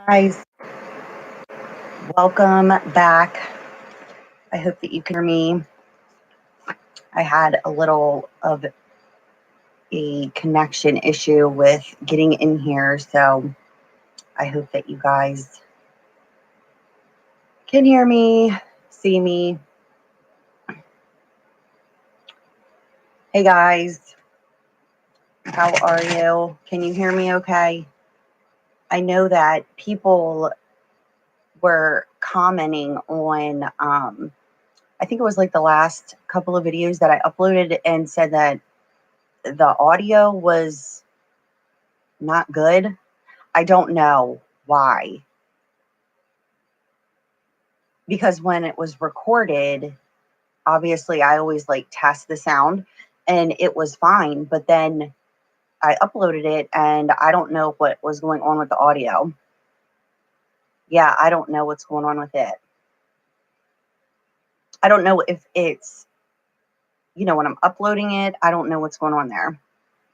Guys, welcome back. I hope that you can hear me. I had a little of a connection issue with getting in here, so I hope that you guys can hear me, see me. Hey guys, how are you? Can you hear me okay? I know that people were commenting on, I think it was like the last couple of videos that I uploaded and said that the audio was not good. I don't know why. Because when it was recorded, obviously I always like test the sound and it was fine. But then I uploaded it and I don't know what was going on with the audio. Yeah, I don't know what's going on with it. I don't know if it's, when I'm uploading it, I don't know what's going on there.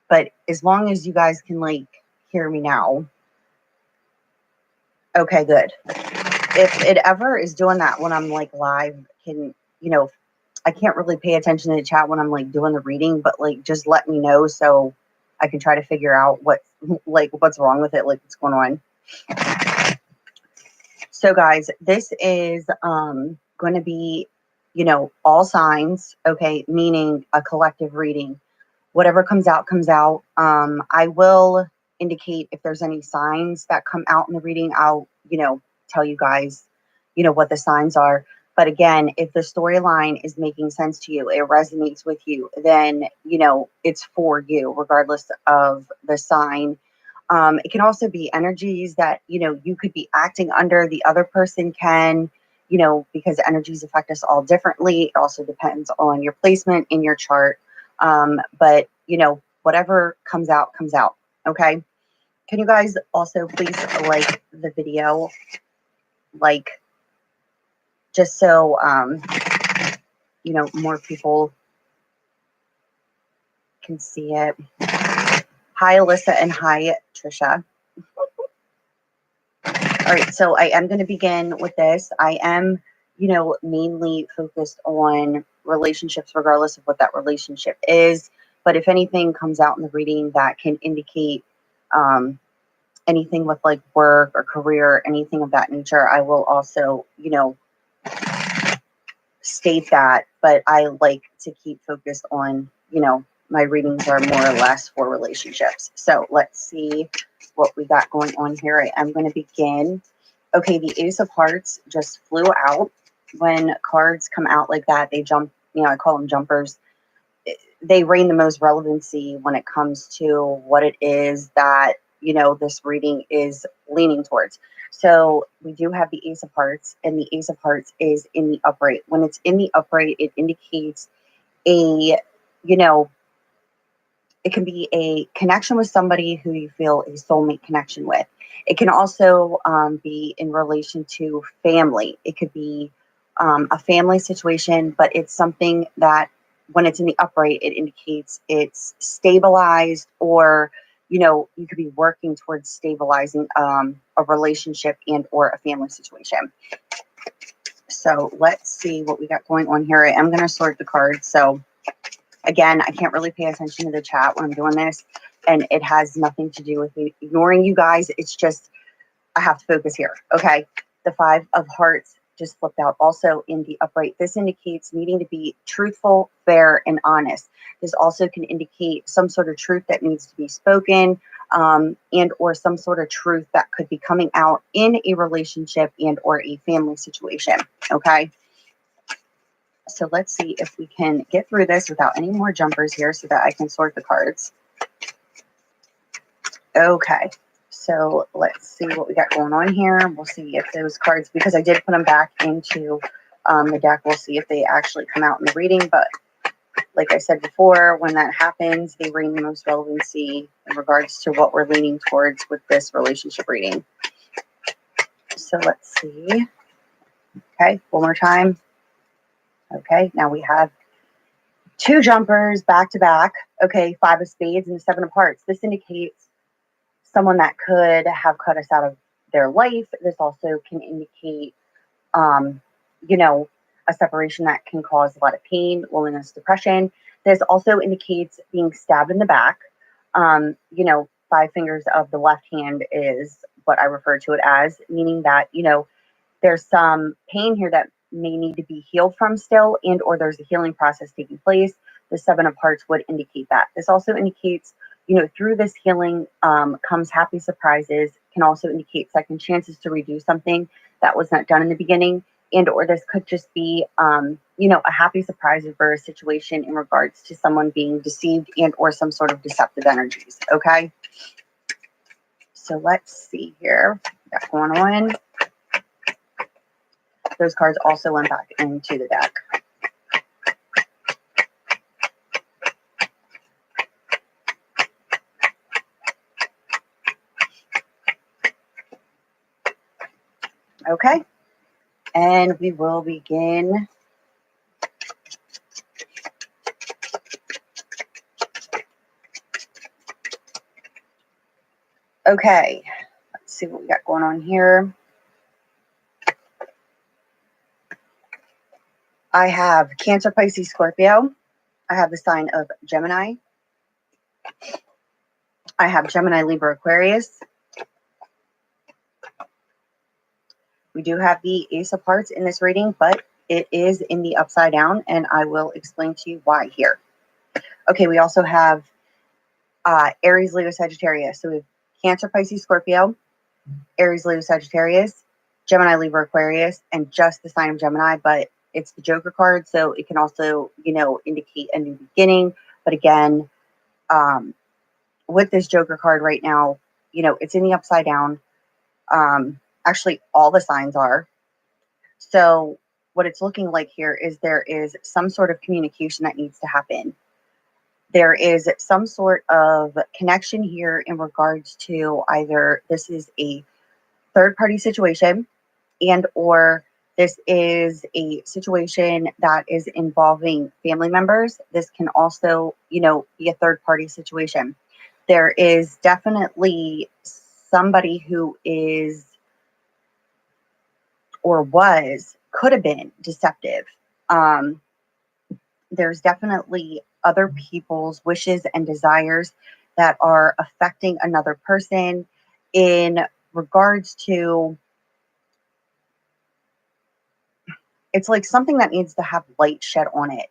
But as long as you guys can like hear me now. Okay, good. If it ever is doing that when I'm like live, I can't really pay attention to the chat when I'm like doing the reading, but like just let me know so I can try to figure out what's wrong with it, like what's going on. So guys, this is going to be, all signs, okay, meaning a collective reading. Whatever comes out, comes out. I will indicate if there's any signs that come out in the reading. I'll, tell you guys, what the signs are. But again, if the storyline is making sense to you, it resonates with you, then, it's for you, regardless of the sign. It can also be energies that, you could be acting under, the other person can, because energies affect us all differently. It also depends on your placement in your chart. But, whatever comes out, comes out. Okay. Can you guys also please like the video? Like, just so, more people can see it. Hi, Alyssa, and hi, Trisha. All right, so I am going to begin with this. I am, mainly focused on relationships, regardless of what that relationship is. But if anything comes out in the reading that can indicate anything with like work or career, anything of that nature, I will also, state that. But I like to keep focused on, my readings are more or less for relationships. So let's see what we got going on here. I am going to begin. Okay, the Ace of Hearts just flew out. When cards come out like that, they jump, I call them jumpers. They reign the most relevancy when it comes to what it is that, this reading is leaning towards. So we do have the Ace of Hearts, and the Ace of Hearts is in the upright. When it's in the upright, it indicates a, it can be a connection with somebody who you feel a soulmate connection with. It can also be in relation to family. It could be a family situation, but it's something that when it's in the upright, it indicates it's stabilized, or, you could be working towards stabilizing a relationship and or a family situation. So let's see what we got going on here. I am going to sort the cards. So again, I can't really pay attention to the chat when I'm doing this, and it has nothing to do with me ignoring you guys. It's just, I have to focus here. Okay. The Five of Hearts just flipped out also in the upright. This indicates needing to be truthful, fair, and honest. This also can indicate some sort of truth that needs to be spoken, and or some sort of truth that could be coming out in a relationship and or a family situation. Okay. So let's see if we can get through this without any more jumpers here so that I can sort the cards. Okay. So let's see what we got going on here. We'll see if those cards, because I did put them back into the deck, we'll see if they actually come out in the reading. But like I said before, when that happens, they reign the most relevancy in regards to what we're leaning towards with this relationship reading. So let's see. Okay, one more time. Okay, now we have two jumpers back to back. Okay, Five of Spades and the Seven of Hearts. This indicates someone that could have cut us out of their life. This also can indicate, you know, a separation that can cause a lot of pain, loneliness, depression. This also indicates being stabbed in the back. You know, 5 fingers of the left hand is what I refer to it as, meaning that, you know, there's some pain here that may need to be healed from still, and or there's a healing process taking place. The 7 of Hearts would indicate that. This also indicates, you know, through this healing comes happy surprises, can also indicate second chances to redo something that was not done in the beginning, and or this could just be, you know, a happy surprise for a situation in regards to someone being deceived and or some sort of deceptive energies, okay? So let's see here. What's going on? Those cards also went back into the deck. Okay, and we will begin. Okay, let's see what we got going on here. I have Cancer, Pisces, Scorpio. I have the sign of Gemini. I have Gemini, Libra, Aquarius. We do have the Ace of Hearts in this reading, but it is in the upside down, and I will explain to you why here. Okay, we also have Aries, Leo, Sagittarius. So we have Cancer, Pisces, Scorpio, Aries, Leo, Sagittarius, Gemini, Libra, Aquarius, and just the sign of Gemini, but it's the Joker card, so it can also, you know, indicate a new beginning. But again, with this Joker card right now, you know, it's in the upside down. Actually, all the signs are. So what it's looking like here is there is some sort of communication that needs to happen. There is some sort of connection here in regards to either this is a third-party situation and or this is a situation that is involving family members. This can also, you know, be a third-party situation. There is definitely somebody who is or was, could have been deceptive. There's definitely other people's wishes and desires that are affecting another person in regards to, it's like something that needs to have light shed on it.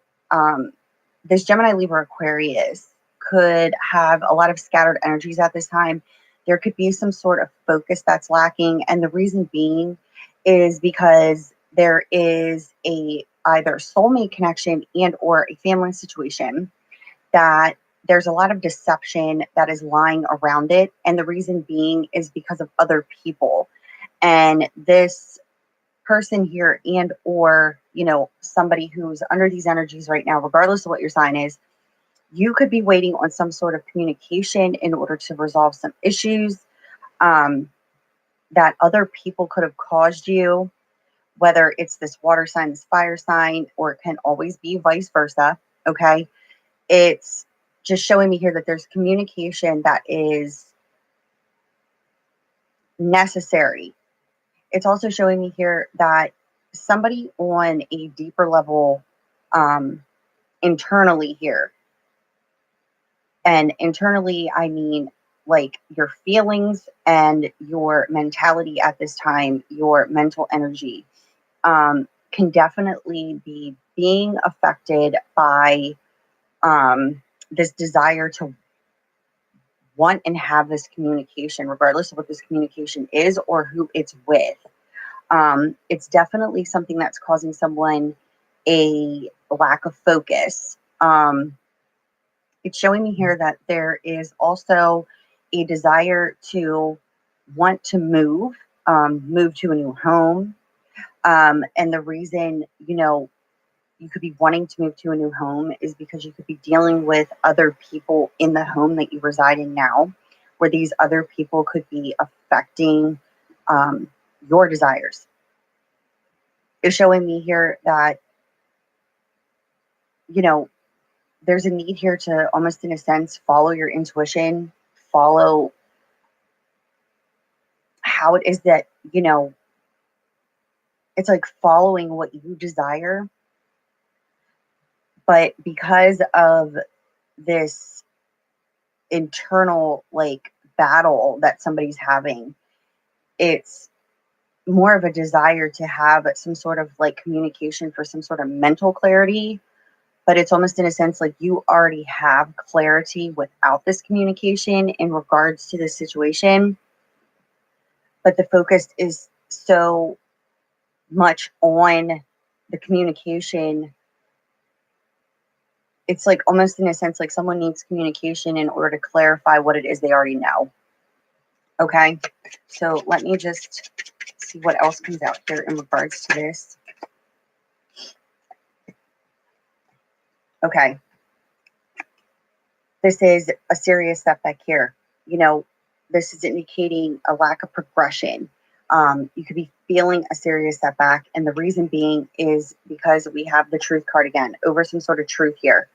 This Gemini, Libra, Aquarius could have a lot of scattered energies at this time. There could be some sort of focus that's lacking. And the reason being is because there is a either soulmate connection and or a family situation that there's a lot of deception that is lying around it. And the reason being is because of other people. And this person here and or, you know, somebody who's under these energies right now, regardless of what your sign is, you could be waiting on some sort of communication in order to resolve some issues that other people could have caused you, whether it's this water sign, this fire sign, or it can always be vice versa. Okay. It's just showing me here that there's communication that is necessary. It's also showing me here that somebody on a deeper level internally here, and internally I mean like your feelings and your mentality at this time, your mental energy can definitely be being affected by this desire to want and have this communication, regardless of what this communication is or who it's with. It's definitely something that's causing someone a lack of focus. It's showing me here that there is also a desire to want to move, move to a new home. And the reason, you know, you could be wanting to move to a new home is because you could be dealing with other people in the home that you reside in now, where these other people could be affecting your desires. It's showing me here that, you know, there's a need here to almost in a sense follow your intuition, follow how it is that, you know, it's like following what you desire. But because of this internal like battle that somebody's having, it's more of a desire to have some sort of like communication for some sort of mental clarity. But it's almost in a sense like you already have clarity without this communication in regards to this situation. But the focus is so much on the communication. It's like almost in a sense like someone needs communication in order to clarify what it is they already know. Okay, so let me just see what else comes out here in regards to this. Okay, this is a serious setback here. You know, this is indicating a lack of progression. You could be feeling a serious setback, and the reason being is because we have the Truth card again over some sort of truth here.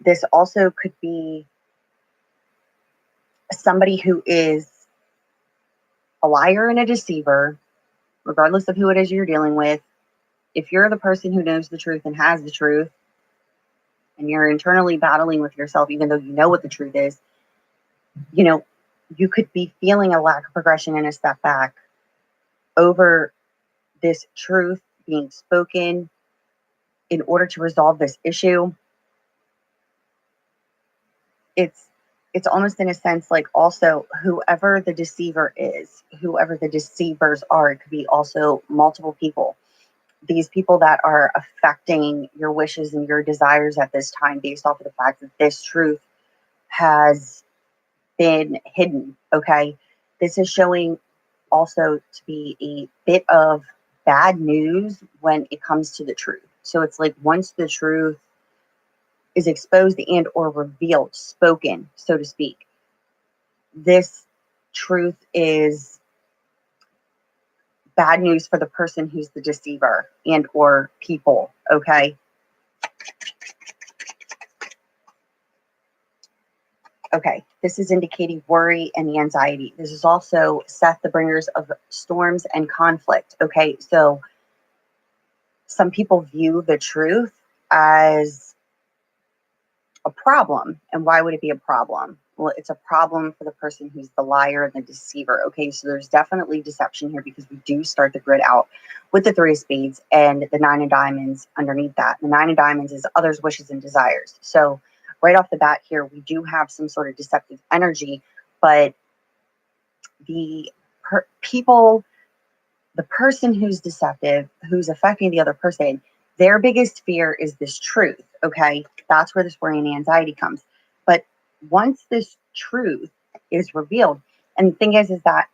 This also could be somebody who is a liar and a deceiver, regardless of who it is you're dealing with. If you're the person who knows the truth and has the truth, and you're internally battling with yourself, even though you know what the truth is, you know, you could be feeling a lack of progression and a step back over this truth being spoken in order to resolve this issue. It's almost in a sense like also whoever the deceiver is, whoever the deceivers are, it could be also multiple people. These people that are affecting your wishes and your desires at this time based off of the fact that this truth has been hidden. Okay. This is showing also to be a bit of bad news when it comes to the truth. So it's like once the truth is exposed and or revealed, spoken, so to speak, this truth is bad news for the person who's the deceiver and or people. Okay. Okay, this is indicating worry and the anxiety. This is also Seth, the bringers of storms and conflict. Okay, so some people view the truth as a problem. And why would it be a problem? Well, it's a problem for the person who's the liar and the deceiver. Okay, so there's definitely deception here because we do start the grid out with the Three of Spades and the Nine of Diamonds underneath that. The Nine of Diamonds is others' wishes and desires. So right off the bat here, we do have some sort of deceptive energy, but the the person who's deceptive, who's affecting the other person, their biggest fear is this truth. Okay, that's where this worry and anxiety comes. But once this truth is revealed, and the thing is that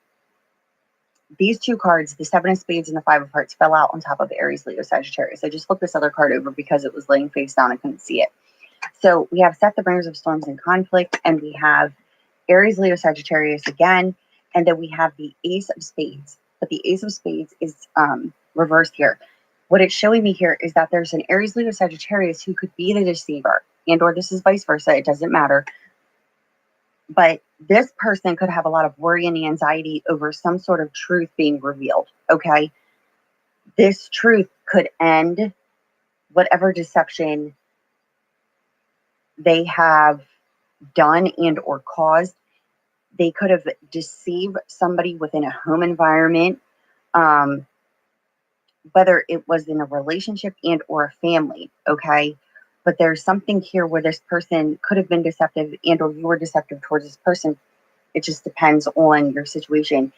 these two cards, the Seven of Spades and the Five of Hearts, fell out on top of Aries, Leo, Sagittarius. I just flipped this other card over because it was laying face down. I couldn't see it. So we have Seth, the bringers of storms and conflict, and we have Aries, Leo, Sagittarius again, and then we have the Ace of Spades. But the Ace of Spades is reversed here. What it's showing me here is that there's an Aries, Leo, Sagittarius who could be the deceiver, and or this is vice versa. It doesn't matter. But this person could have a lot of worry and anxiety over some sort of truth being revealed. Okay, this truth could end whatever deception they have done and or caused. They could have deceived somebody within a home environment, whether it was in a relationship and or a family. Okay, but there's something here where this person could have been deceptive and or you were deceptive towards this person. It just depends on your situation.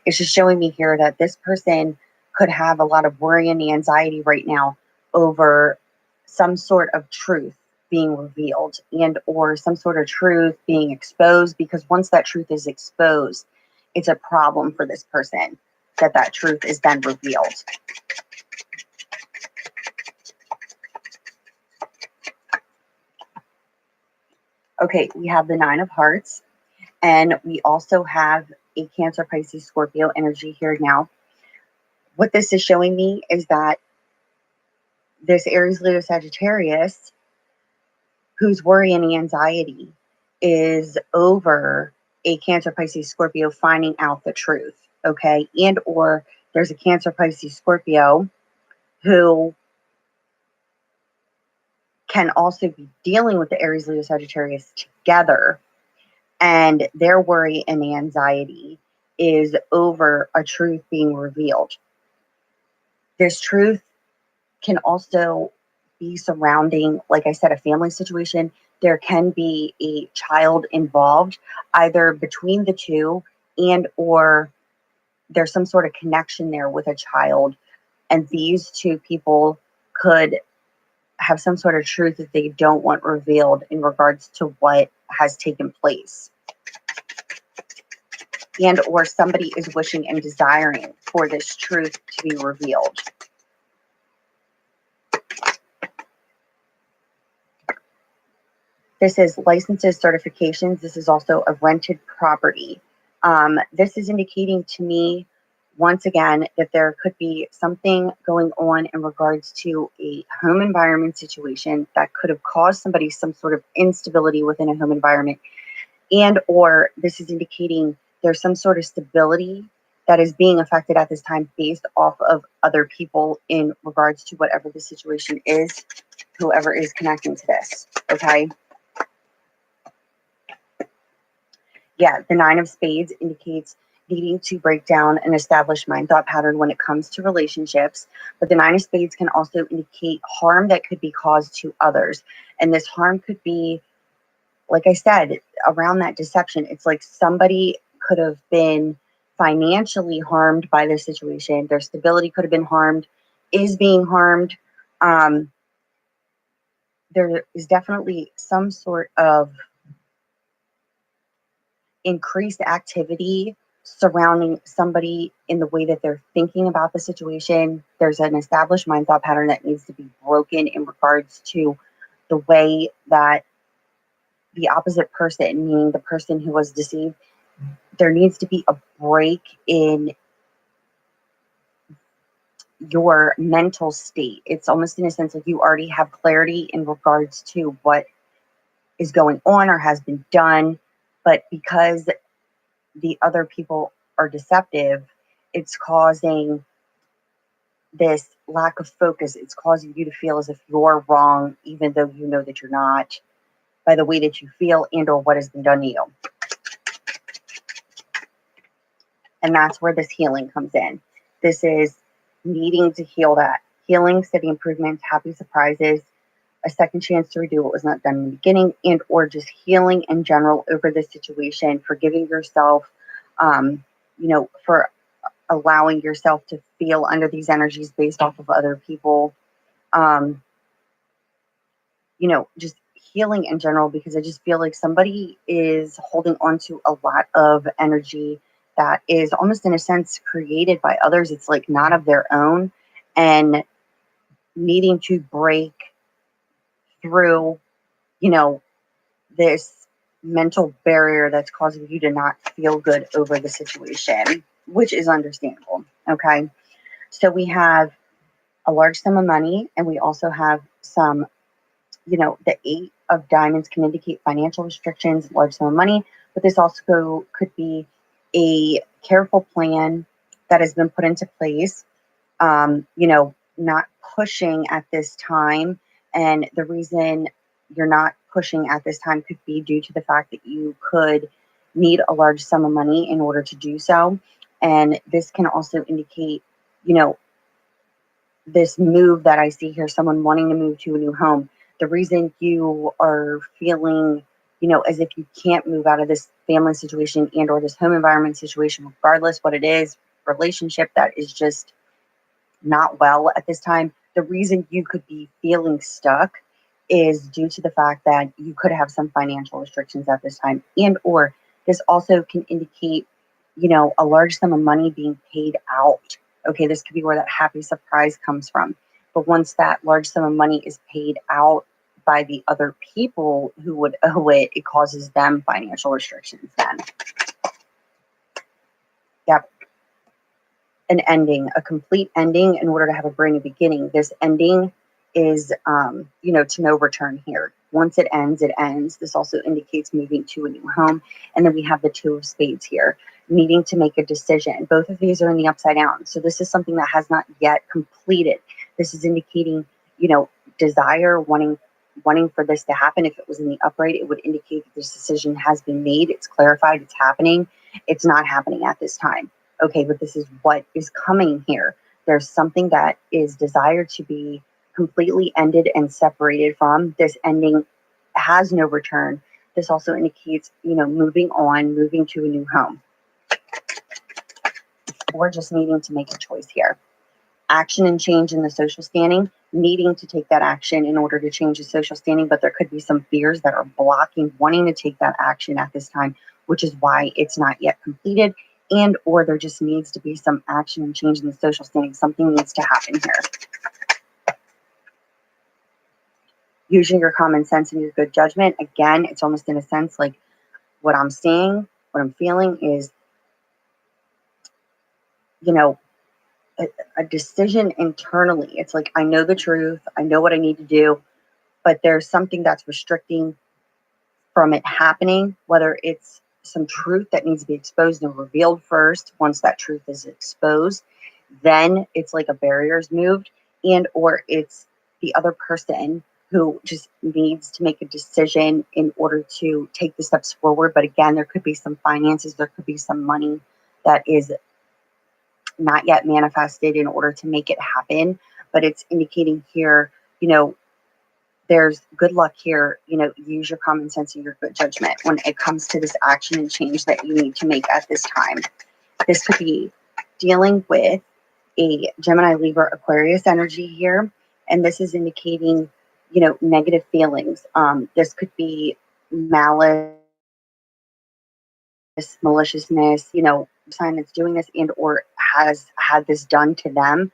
It's just showing me here that this person could have a lot of worry and anxiety right now over some sort of truth being revealed and or some sort of truth being exposed, because once that truth is exposed, it's a problem for this person that truth is then revealed. Okay, we have the Nine of Hearts, and we also have a Cancer, Pisces, Scorpio energy here now. What this is showing me is that this Aries, Leo, Sagittarius, whose worry and anxiety is over a Cancer, Pisces, Scorpio finding out the truth. okay? And or there's a Cancer, Pisces, Scorpio who can also be dealing with the Aries, Leo, Sagittarius together, and their worry and anxiety is over a truth being revealed. This truth can also be surrounding, like I said, a family situation. There can be a child involved, either between the two and or there's some sort of connection there with a child. And these two people could have some sort of truth that they don't want revealed in regards to what has taken place. And or somebody is wishing and desiring for this truth to be revealed. This is licenses, certifications. This is also a rented property. This is indicating to me, once again, that there could be something going on in regards to a home environment situation that could have caused somebody some sort of instability within a home environment. And or this is indicating there's some sort of stability that is being affected at this time based off of other people in regards to whatever the situation is, whoever is connecting to this, okay? Yeah, the Nine of Spades indicates needing to break down an established mind thought pattern when it comes to relationships. But the Nine of Spades can also indicate harm that could be caused to others. And this harm could be, like I said, around that deception. It's like somebody could have been financially harmed by this situation. Their stability could have been harmed, is being harmed. There is definitely some sort of increased activity surrounding somebody in the way that they're thinking about the situation. There's an established mind thought pattern that needs to be broken in regards to the way that the opposite person, meaning the person who was deceived, there needs to be a break in your mental state. It's almost in a sense like you already have clarity in regards to what is going on or has been done, but because the other people are deceptive, it's causing this lack of focus. It's causing you to feel as if you're wrong, even though you know that you're not, by the way that you feel and or what has been done to you. And that's where this healing comes in. This is needing to heal that. Healing, steady improvements, happy surprises, a second chance to redo what was not done in the beginning, and or just healing in general over this situation, forgiving yourself, for allowing yourself to feel under these energies based off of other people. Just healing in general, because I just feel like somebody is holding on to a lot of energy that is almost in a sense created by others. It's like not of their own, and needing to break through, this mental barrier that's causing you to not feel good over the situation, which is understandable. Okay. So we have a large sum of money, and we also have some, the Eight of Diamonds can indicate financial restrictions, large sum of money, but this also could be a careful plan that has been put into place, not pushing at this time. And the reason you're not pushing at this time could be due to the fact that you could need a large sum of money in order to do so. And this can also indicate, this move that I see here, someone wanting to move to a new home. The reason you are feeling, as if you can't move out of this family situation and or this home environment situation, regardless what it is, relationship that is just not well at this time, the reason you could be feeling stuck is due to the fact that you could have some financial restrictions at this time. And or this also can indicate, a large sum of money being paid out. Okay, this could be where that happy surprise comes from. But once that large sum of money is paid out by the other people who would owe it, it causes them financial restrictions then. Yep. An ending, a complete ending in order to have a brand new beginning. This ending is, to no return here. once it ends, it ends. This also indicates moving to a new home. And then we have the Two of Spades here, needing to make a decision. Both of these are in the upside down. So this is something that has not yet completed. This is indicating, you know, desire, wanting for this to happen. If it was in the upright, it would indicate that this decision has been made. It's clarified. It's happening. It's not happening at this time. Okay, but this is what is coming here. There's something that is desired to be completely ended and separated from. This ending has no return. This also indicates, you know, moving on, moving to a new home. Or just needing to make a choice here. Action and change in the social standing, needing to take that action in order to change the social standing, but there could be some fears that are blocking wanting to take that action at this time, which is why it's not yet completed, and or there just needs to be some action and change in the social standing. Something needs to happen here. Using your common sense and your good judgment, again, it's almost in a sense like what I'm seeing, what I'm feeling is, you know, a decision internally. It's like, I know the truth, I know what I need to do, but there's something that's restricting from it happening, whether it's some truth that needs to be exposed and revealed first. Once that truth is exposed, then it's like a barrier is moved, and or it's the other person who just needs to make a decision in order to take the steps forward. But again, there could be some finances, there could be some money that is not yet manifested in order to make it happen, but it's indicating here, you know, there's good luck here. You know, use your common sense and your good judgment when it comes to this action and change that you need to make at this time. This could be dealing with a Gemini, Libra, Aquarius energy here, and this is indicating, you know, negative feelings. This could be malice, maliciousness, you know, sign that's doing this and or has had this done to them.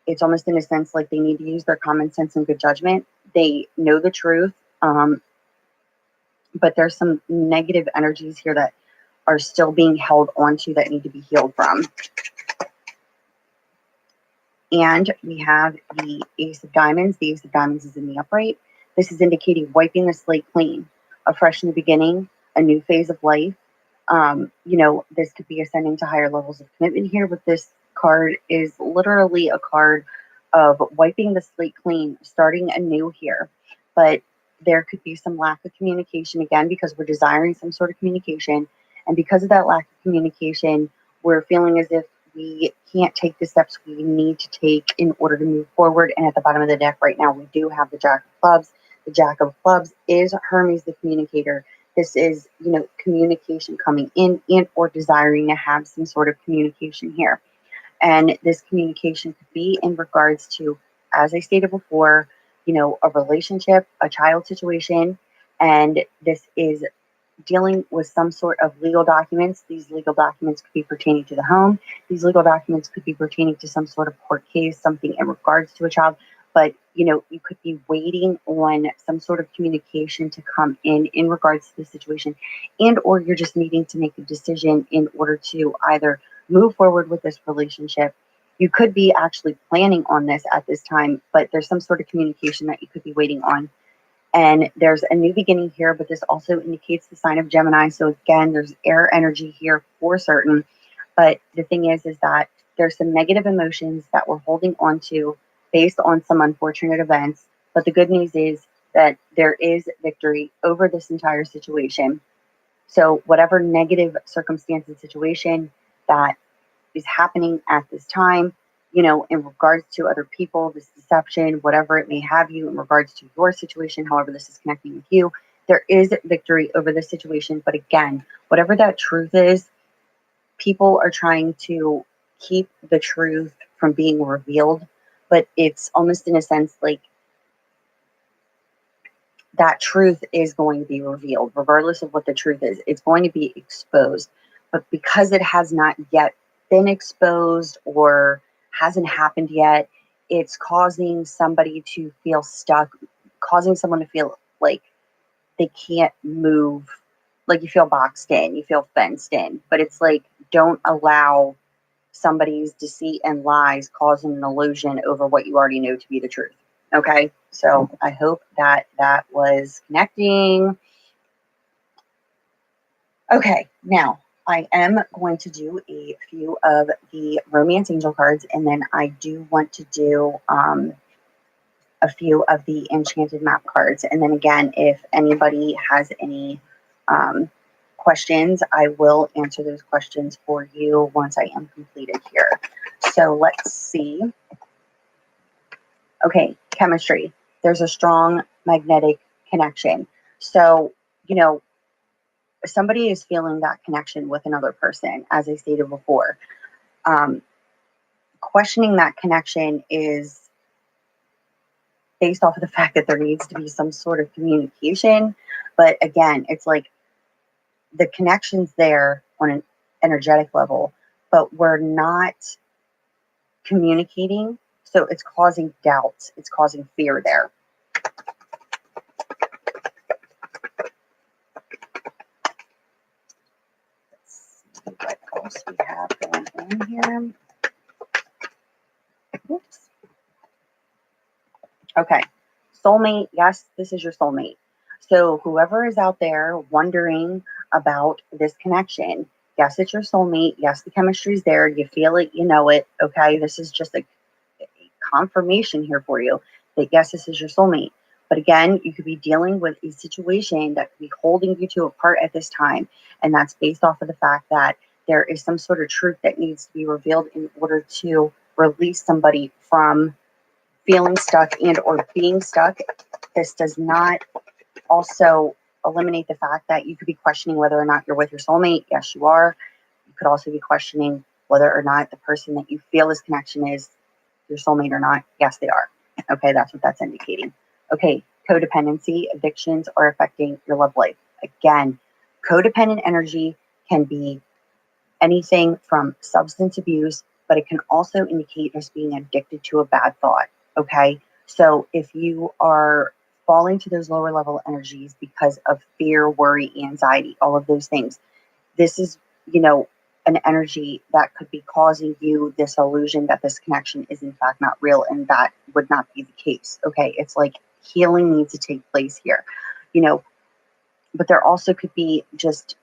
It's almost in a sense like they need to use their common sense and good judgment. They know the truth, but there's some negative energies here that are still being held onto that need to be healed from. And we have the Ace of Diamonds. The Ace of Diamonds is in the upright. This is indicating wiping the slate clean, a fresh new beginning, a new phase of life. You know, this could be ascending to higher levels of commitment here, but this card is literally a card of wiping the slate clean, starting anew here. But there could be some lack of communication again, because we're desiring some sort of communication. And because of that lack of communication, we're feeling as if we can't take the steps we need to take in order to move forward. And at the bottom of the deck right now, we do have the Jack of Clubs. The Jack of Clubs is Hermes, the communicator. This is, you know, communication coming in and or desiring to have some sort of communication here. And this communication could be in regards to, as I stated before, you know, a relationship, a child situation. And this is dealing with some sort of legal documents. These legal documents could be pertaining to the home. These legal documents could be pertaining to some sort of court case, something in regards to a child. But, you know, you could be waiting on some sort of communication to come in regards to the situation, and or you're just needing to make a decision in order to either move forward with this relationship. You could be actually planning on this at this time, but there's some sort of communication that you could be waiting on. And there's a new beginning here, but this also indicates the sign of Gemini. So again, there's air energy here for certain. But the thing is that there's some negative emotions that we're holding on to based on some unfortunate events. But the good news is that there is victory over this entire situation. So whatever negative circumstance and situation that is happening at this time, you know, in regards to other people, this deception, whatever it may have you in regards to your situation, however this is connecting with you, there is victory over this situation. But again, whatever that truth is, people are trying to keep the truth from being revealed, but it's almost in a sense like that truth is going to be revealed, regardless of what the truth is. It's going to be exposed. But because it has not yet been exposed or hasn't happened yet, it's causing somebody to feel stuck, causing someone to feel like they can't move, like you feel boxed in, you feel fenced in. But it's like, don't allow somebody's deceit and lies causing an illusion over what you already know to be the truth. Okay? So I hope that that was connecting. Okay, now I am going to do a few of the romance angel cards, and then I do want to do a few of the enchanted map cards. And then again, if anybody has any questions, I will answer those questions for you once I am completed here. So let's see. Okay, chemistry. There's a strong magnetic connection. So, you know, somebody is feeling that connection with another person, as I stated before. Questioning that connection is based off of the fact that there needs to be some sort of communication. But again, it's like the connection's there on an energetic level, but we're not communicating. So it's causing doubts, it's causing fear there. Let's see what else we have going on here. Oops. Okay. Soulmate. Yes, this is your soulmate. So whoever is out there wondering about this connection, yes, it's your soulmate. Yes, the chemistry is there. You feel it. You know it. Okay. This is just a confirmation here for you that yes, this is your soulmate. But again, you could be dealing with a situation that could be holding you to apart at this time. And that's based off of the fact that there is some sort of truth that needs to be revealed in order to release somebody from feeling stuck and or being stuck. This does not also eliminate the fact that you could be questioning whether or not you're with your soulmate. Yes, you are. You could also be questioning whether or not the person that you feel this connection is your soulmate or not. Yes, they are. Okay, that's what that's indicating. Okay, codependency, addictions are affecting your love life. Again, codependent energy can be anything from substance abuse, but it can also indicate as being addicted to a bad thought. Okay, so if you are falling to those lower level energies because of fear, worry, anxiety, all of those things, this is, an energy that could be causing you this illusion that this connection is in fact not real, and that would not be the case. Okay, it's like healing needs to take place here, but there also could be just,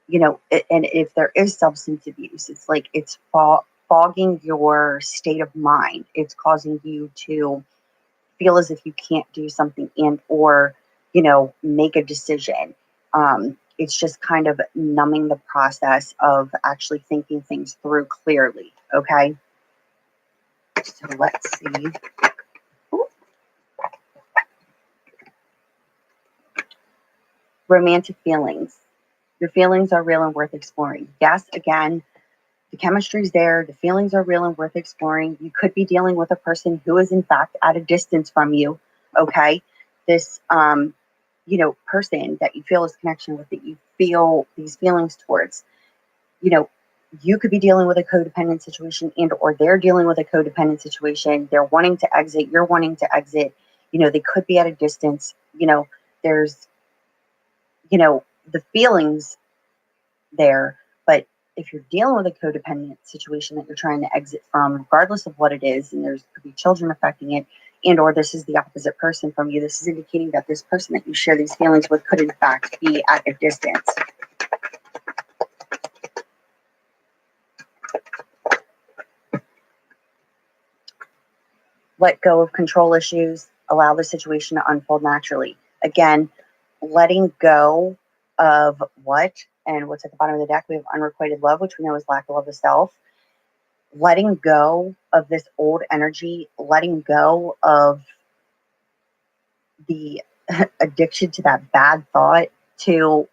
and if there is substance abuse, it's like it's fogging your state of mind. It's causing you to feel as if you can't do something and or make a decision. It's just kind of numbing the process of actually thinking things through clearly. Okay, so let's see. Ooh. Romantic feelings. Your feelings are real and worth exploring. Yes, again, the chemistry's there. The feelings are real and worth exploring. You could be dealing with a person who is in fact at a distance from you. Okay, this person that you feel this connection with, that you feel these feelings towards, you could be dealing with a codependent situation, and or they're dealing with a codependent situation. They're wanting to exit, you're wanting to exit. They could be at a distance. There's the feelings there, but if you're dealing with a codependent situation that you're trying to exit from, regardless of what it is, and there's could be children affecting it, and or this is the opposite person from you, this is indicating that this person that you share these feelings with could in fact be at a distance. Let go of control issues, allow the situation to unfold naturally. Again, letting go of what? And what's at the bottom of the deck, we have unrequited love, which we know is lack of love of self. Letting go of this old energy, letting go of the addiction to that bad thought, to,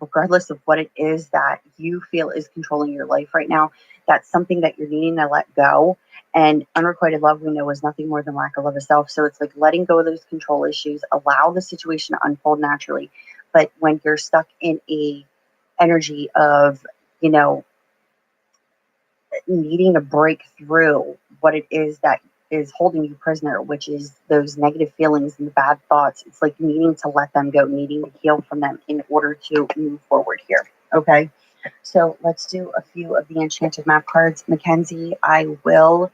regardless of what it is that you feel is controlling your life right now, that's something that you're needing to let go. And unrequited love, we know, is nothing more than lack of love of self. So it's like letting go of those control issues, allow the situation to unfold naturally. But when you're stuck in a energy of, needing to break through what it is that is holding you prisoner, which is those negative feelings and the bad thoughts, it's like needing to let them go, needing to heal from them in order to move forward here. Okay, so let's do a few of the enchanted map cards. Mackenzie, I will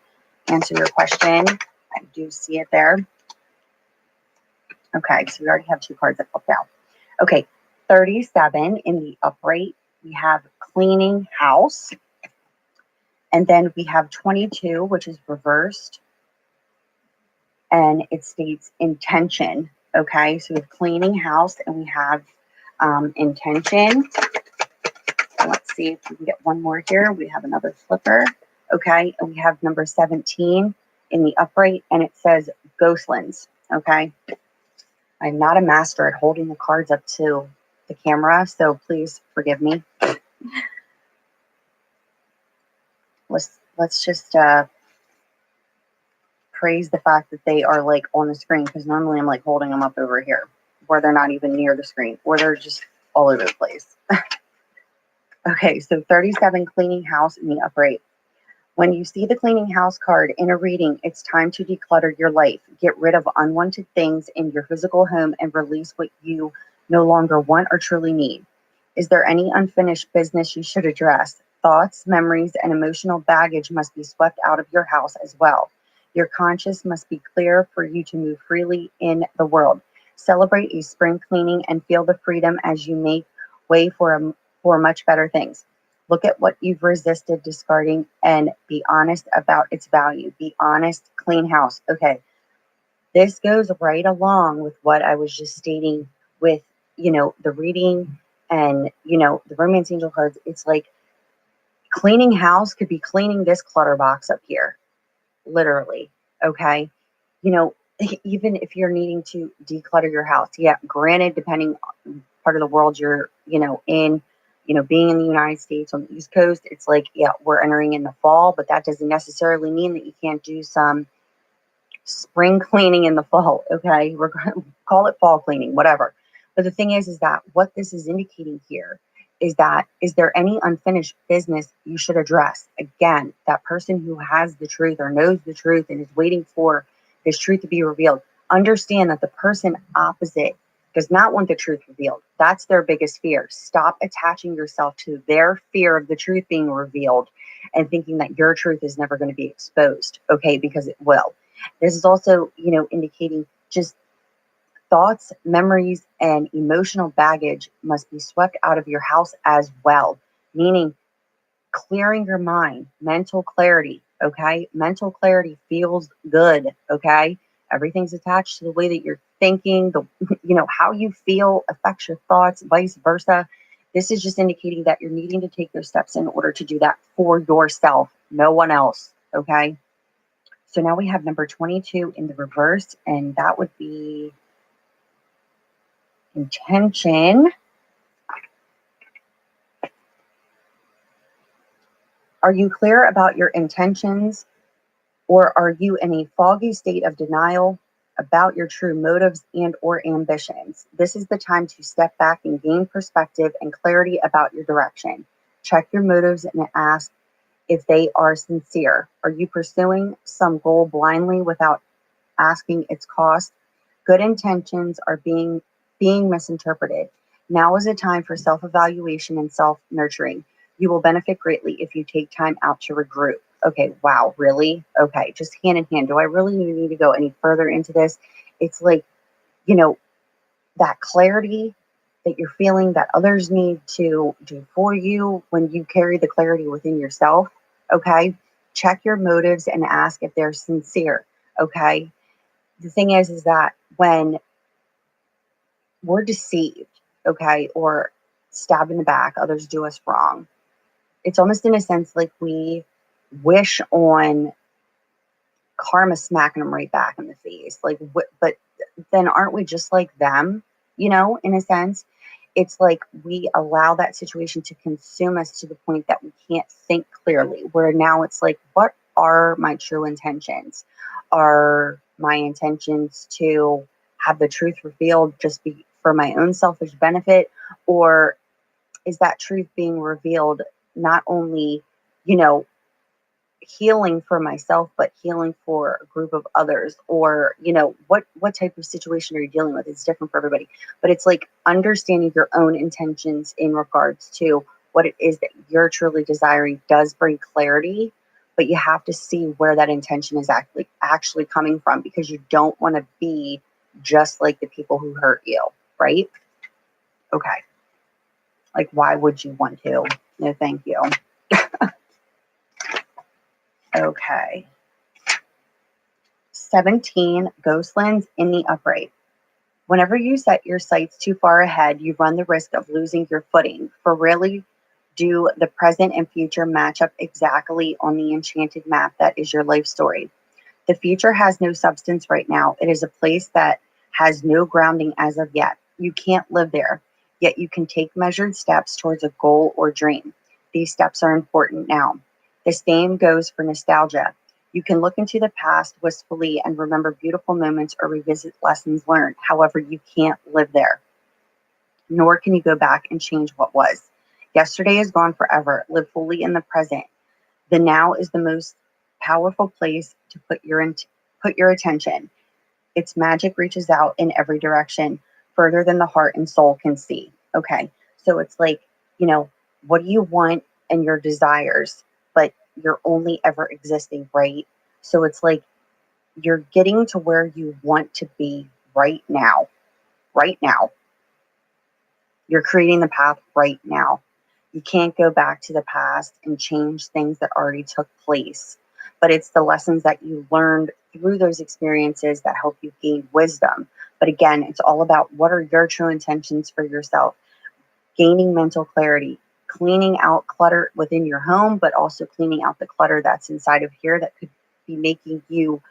answer your question. I do see it there. Okay, so we already have 2 cards that popped out. Okay, 37 in the upright, we have cleaning house. And then we have 22, which is reversed, and it states intention. Okay, so we have cleaning house and we have intention. Let's see if we can get one more here. We have another flipper. Okay, and we have number 17 in the upright, and it says ghostlands. Okay, I'm not a master at holding the cards up to the camera, so please forgive me. Let's just praise the fact that they are like on the screen, because normally I'm like holding them up over here where they're not even near the screen, or they're just all over the place. Okay, so 37, cleaning house in the upright. When you see the cleaning house card in a reading, it's time to declutter your life. Get rid of unwanted things in your physical home and release what you no longer want or truly need. Is there any unfinished business you should address? Thoughts, memories, and emotional baggage must be swept out of your house as well. Your conscience must be clear for you to move freely in the world. Celebrate a spring cleaning and feel the freedom as you make way for much better things. Look at what you've resisted discarding and be honest about its value. Be honest, clean house. Okay, this goes right along with what I was just stating with, the reading and, the romance angel cards. It's like cleaning house could be cleaning this clutter box up here, literally. Okay, even if you're needing to declutter your house, yeah, granted, depending on part of the world you're, in, being in the United States on the East Coast, it's like, yeah, we're entering in the fall, but that doesn't necessarily mean that you can't do some spring cleaning in the fall. Okay, we're going to call it fall cleaning, whatever. But the thing is that what this is indicating here is that, is there any unfinished business you should address? Again, that person who has the truth or knows the truth and is waiting for this truth to be revealed, understand that the person opposite does not want the truth revealed. That's their biggest fear. Stop attaching yourself to their fear of the truth being revealed and thinking that your truth is never going to be exposed, okay, because it will. This is also, indicating just thoughts, memories, and emotional baggage must be swept out of your house as well, meaning clearing your mind, mental clarity, okay? Mental clarity feels good, okay? Everything's attached to the way that you're thinking, how you feel affects your thoughts, vice versa. This is just indicating that you're needing to take those steps in order to do that for yourself, no one else, okay? So now we have number 22 in the reverse, and that would be intention. Are you clear about your intentions, or are you in a foggy state of denial about your true motives and or ambitions? This is the time to step back and gain perspective and clarity about your direction. Check your motives and ask if they are sincere. Are you pursuing some goal blindly without asking its cost? Good intentions are being misinterpreted. Now is a time for self-evaluation and self-nurturing. You will benefit greatly if you take time out to regroup. Okay, wow, really? Okay, just hand in hand. Do I really need to go any further into this? It's like, that clarity that you're feeling that others need to do for you when you carry the clarity within yourself. Okay, check your motives and ask if they're sincere. Okay, the thing is that when we're deceived, okay, or stabbed in the back, others do us wrong, it's almost in a sense like we wish on karma smacking them right back in the face. Like, but then aren't we just like them, in a sense? It's like we allow that situation to consume us to the point that we can't think clearly, where now it's like, what are my true intentions? Are my intentions to have the truth revealed just be for my own selfish benefit? Or is that truth being revealed not only, healing for myself, but healing for a group of others? Or, what type of situation are you dealing with? It's different for everybody. But it's like understanding your own intentions in regards to what it is that you're truly desiring does bring clarity, but you have to see where that intention is actually coming from, because you don't want to be just like the people who hurt you, right? Okay. Like, why would you want to? No, thank you. Okay. 17, ghost lens in the upright. Whenever you set your sights too far ahead, you run the risk of losing your footing. For really, do the present and future match up exactly on the enchanted map that is your life story? The future has no substance right now. It is a place that has no grounding as of yet. You can't live there, yet you can take measured steps towards a goal or dream. These steps are important now. The same goes for nostalgia. You can look into the past wistfully and remember beautiful moments or revisit lessons learned. However, you can't live there, nor can you go back and change what was. Yesterday is gone forever. Live fully in the present. The now is the most powerful place to put your attention. Its magic reaches out in every direction, further than the heart and soul can see. Okay, so it's like, what do you want and your desires, but you're only ever existing, right? So it's like you're getting to where you want to be right now. Right now. You're creating the path right now. You can't go back to the past and change things that already took place. But it's the lessons that you learned through those experiences that help you gain wisdom. But again, it's all about what are your true intentions for yourself. Gaining mental clarity, cleaning out clutter within your home, but also cleaning out the clutter that's inside of here that could be making you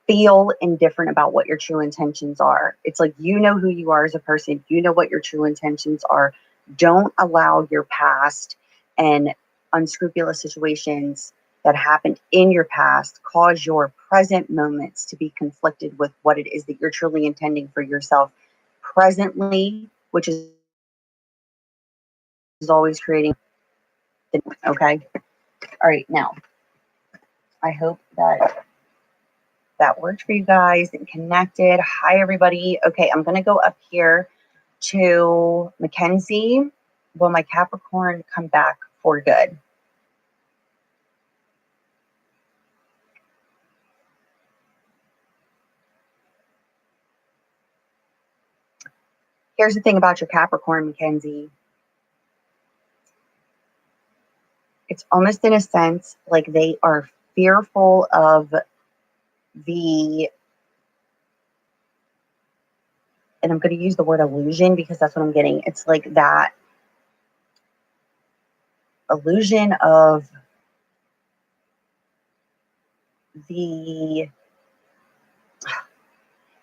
feel indifferent about what your true intentions are. It's like, you know who you are as a person. You know what your true intentions are. Don't allow your past and unscrupulous situations that happened in your past cause your present moments to be conflicted with what it is that you're truly intending for yourself presently, which is always creating. Okay. All right. Now, I hope that worked for you guys and connected. Hi, everybody. Okay, I'm going to go up here to Mackenzie. Will my Capricorn come back for good? Here's the thing about your Capricorn, Mackenzie. It's almost in a sense like they are fearful of the, and I'm going to use the word illusion because that's what I'm getting. It's like that illusion of the,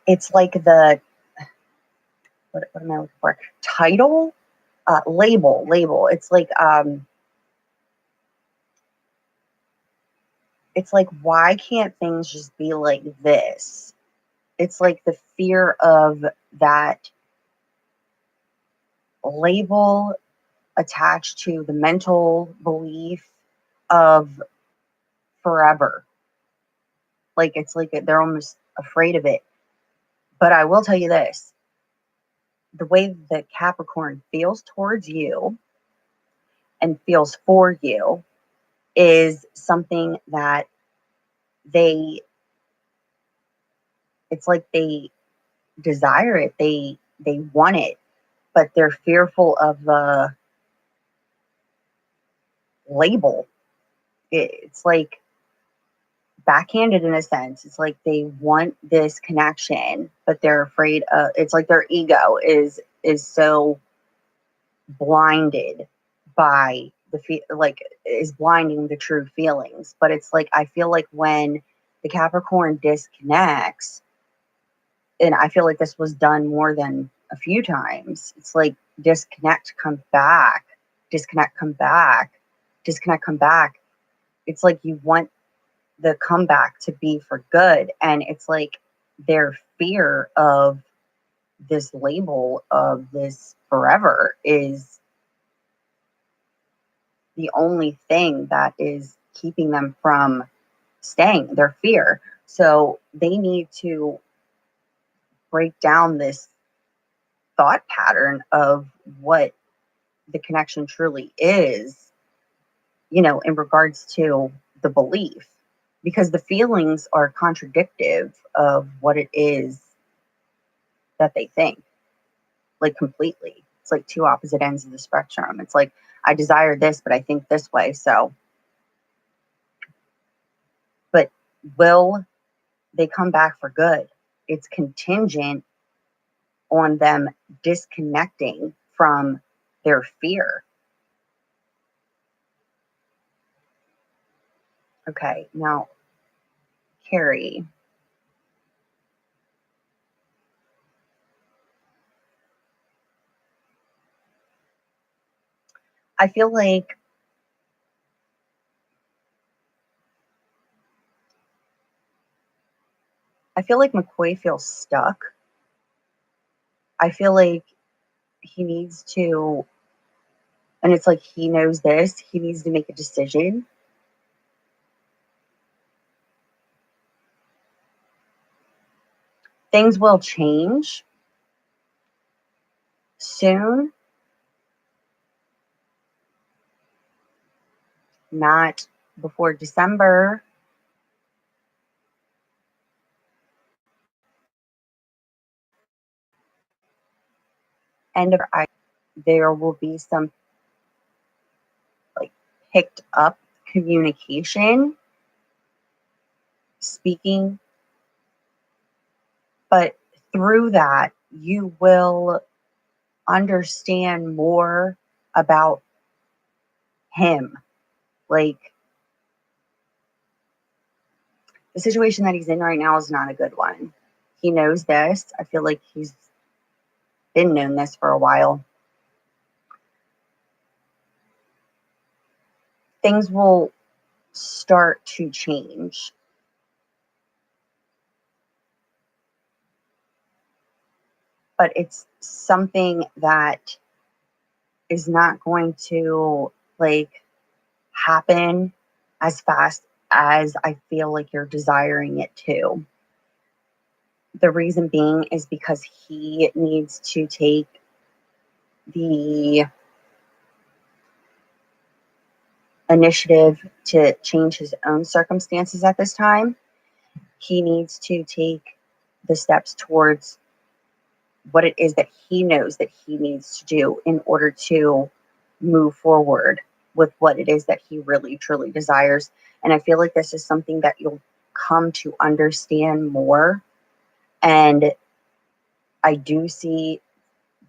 it's like the, what am I looking for? Title? Label. It's like, why can't things just be like this? It's like the fear of that label attached to the mental belief of forever. Like, it's like they're almost afraid of it. But I will tell you this, the way that Capricorn feels towards you and feels for you is something that it's like they desire it. They want it, but they're fearful of the label. It's like backhanded in a sense. It's like they want this connection, but they're afraid of, it's like their ego is so blinded by like is blinding the true feelings. But it's like, I feel like when the Capricorn disconnects, and I feel like this was done more than a few times, it's like disconnect, come back, disconnect, come back, disconnect, come back. It's like you want the comeback to be for good. And it's like their fear of this label of this forever is the only thing that is keeping them from staying, their fear. So they need to break down this thought pattern of what the connection truly is, in regards to the belief, because the feelings are contradictive of what it is that they think, like completely. It's like two opposite ends of the spectrum. It's like, I desire this, but I think this way. So, but will they come back for good? It's contingent on them disconnecting from their fear. Okay, now, Carrie, I feel like McCoy feels stuck. I feel like he needs to, and it's like he knows this, he needs to make a decision. Things will change soon, not before December. End of there will be some like picked up communication, speaking, but through that you will understand more about him. Like, the situation that he's in right now is not a good one. He knows this. I feel like he's been known this for a while. Things will start to change. But it's something that is not going to like happen as fast as I feel like you're desiring it to. The reason being is because he needs to take the initiative to change his own circumstances at this time. He needs to take the steps towards what it is that he knows that he needs to do in order to move forward with what it is that he really truly desires. And I feel like this is something that you'll come to understand more. And I do see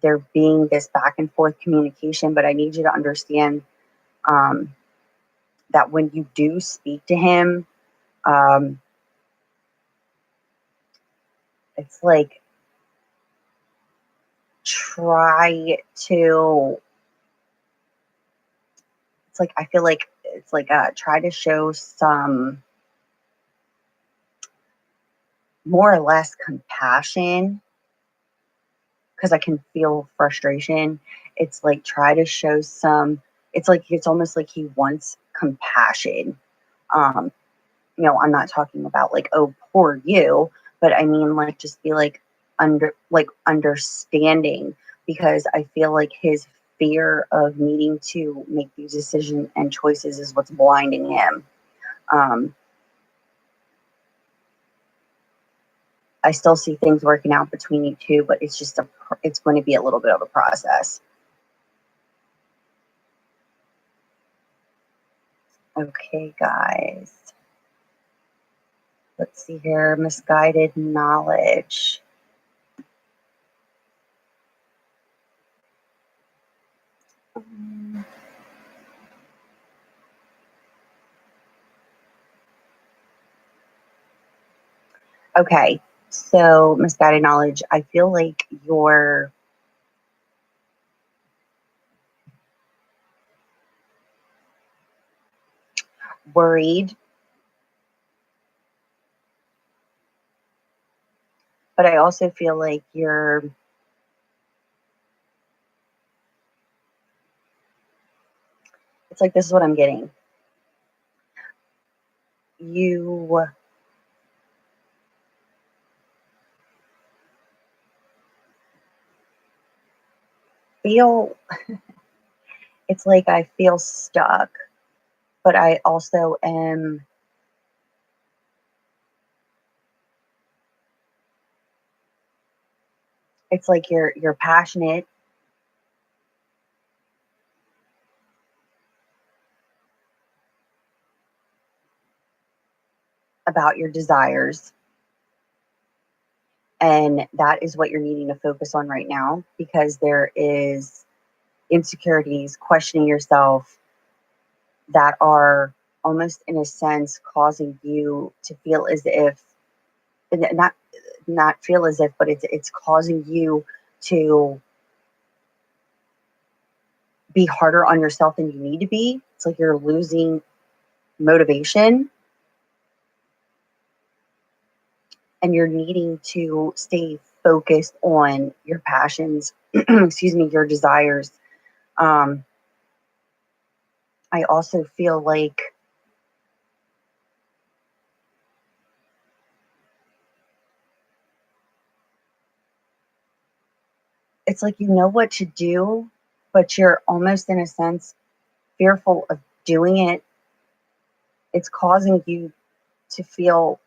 there being this back and forth communication, but I need you to understand that when you do speak to him, it's like try to, it's like, I feel like it's like try to show some more or less compassion, because I can feel frustration. It's like try to show some, it's like it's almost like he wants compassion. Um, I'm not talking about like, oh, poor you, but I mean like just be like understanding, because I feel like his fear of needing to make these decisions and choices is what's blinding him. I still see things working out between you two, but it's just it's going to be a little bit of a process. Okay, guys. Let's see here. Misguided knowledge. Okay, so misguided knowledge. I feel like you're worried, but I also feel like it's like this is what I'm getting. You feel, it's like I feel stuck, but I also am, It's like you're passionate about your desires, and that is what you're needing to focus on right now, because there is insecurities, questioning yourself, that are almost in a sense causing you to feel as if, not feel as if, but it's causing you to be harder on yourself than you need to be. It's like you're losing motivation, and you're needing to stay focused on your passions, excuse me, your desires. Um, I also feel like it's like you know what to do, but you're almost in a sense fearful of doing it. It's causing you to feel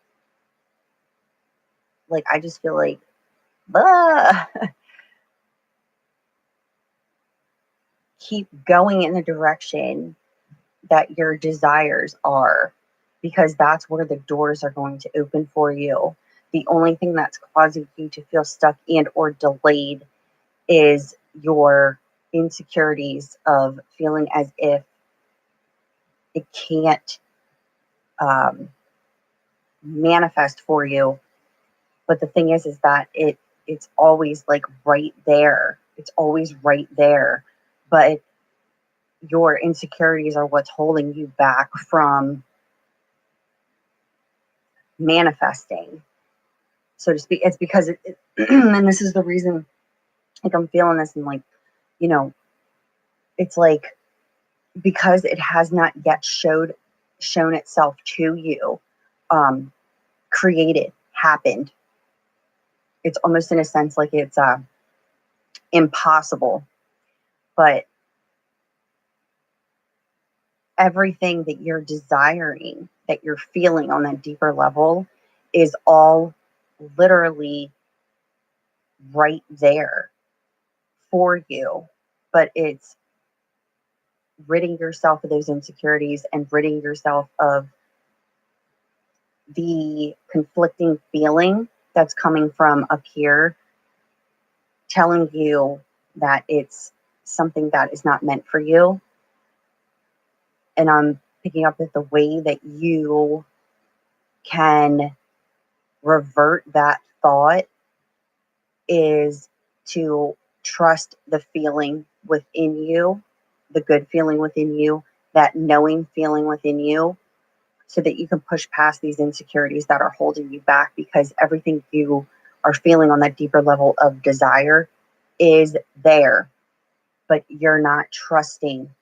like, I just feel like, "Ugh," keep going in the direction that your desires are, because that's where the doors are going to open for you. The only thing that's causing you to feel stuck and or delayed is your insecurities of feeling as if it can't um, manifest for you. But the thing is that it's always like right there. It's always right there. But your insecurities are what's holding you back from manifesting, so to speak. It's because and this is the reason, like, I'm feeling this, and like, you know, it's like because it has not yet shown itself to you, um, created, happened. It's almost in a sense like it's impossible, but everything that you're desiring, that you're feeling on that deeper level, is all literally right there for you. But it's ridding yourself of those insecurities and ridding yourself of the conflicting feeling that's coming from up here, telling you that it's something that is not meant for you. And I'm picking up that the way that you can revert that thought is to trust the feeling within you, the good feeling within you, that knowing feeling within you, so that you can push past these insecurities that are holding you back, because everything you are feeling on that deeper level of desire is there, but you're not trusting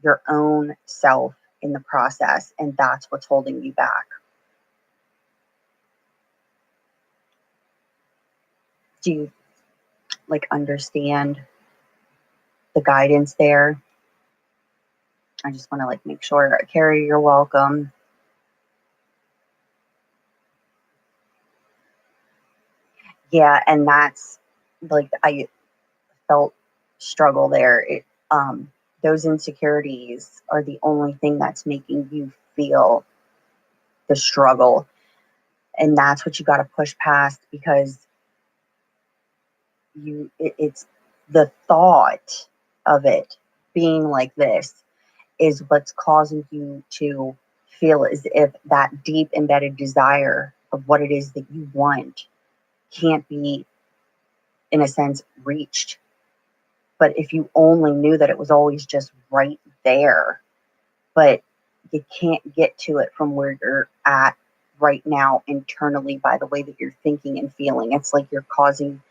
your own self in the process, and that's what's holding you back. Do you like understand the guidance there? I just want to like make sure. Carrie, you're welcome. Yeah, and that's like, I felt struggle there. Those insecurities are the only thing that's making you feel the struggle, and that's what you got to push past, because it's the thought of it being like this is what's causing you to feel as if that deep embedded desire of what it is that you want can't be, in a sense, reached. But if you only knew that it was always just right there, but you can't get to it from where you're at right now internally by the way that you're thinking and feeling. It's like you're causing,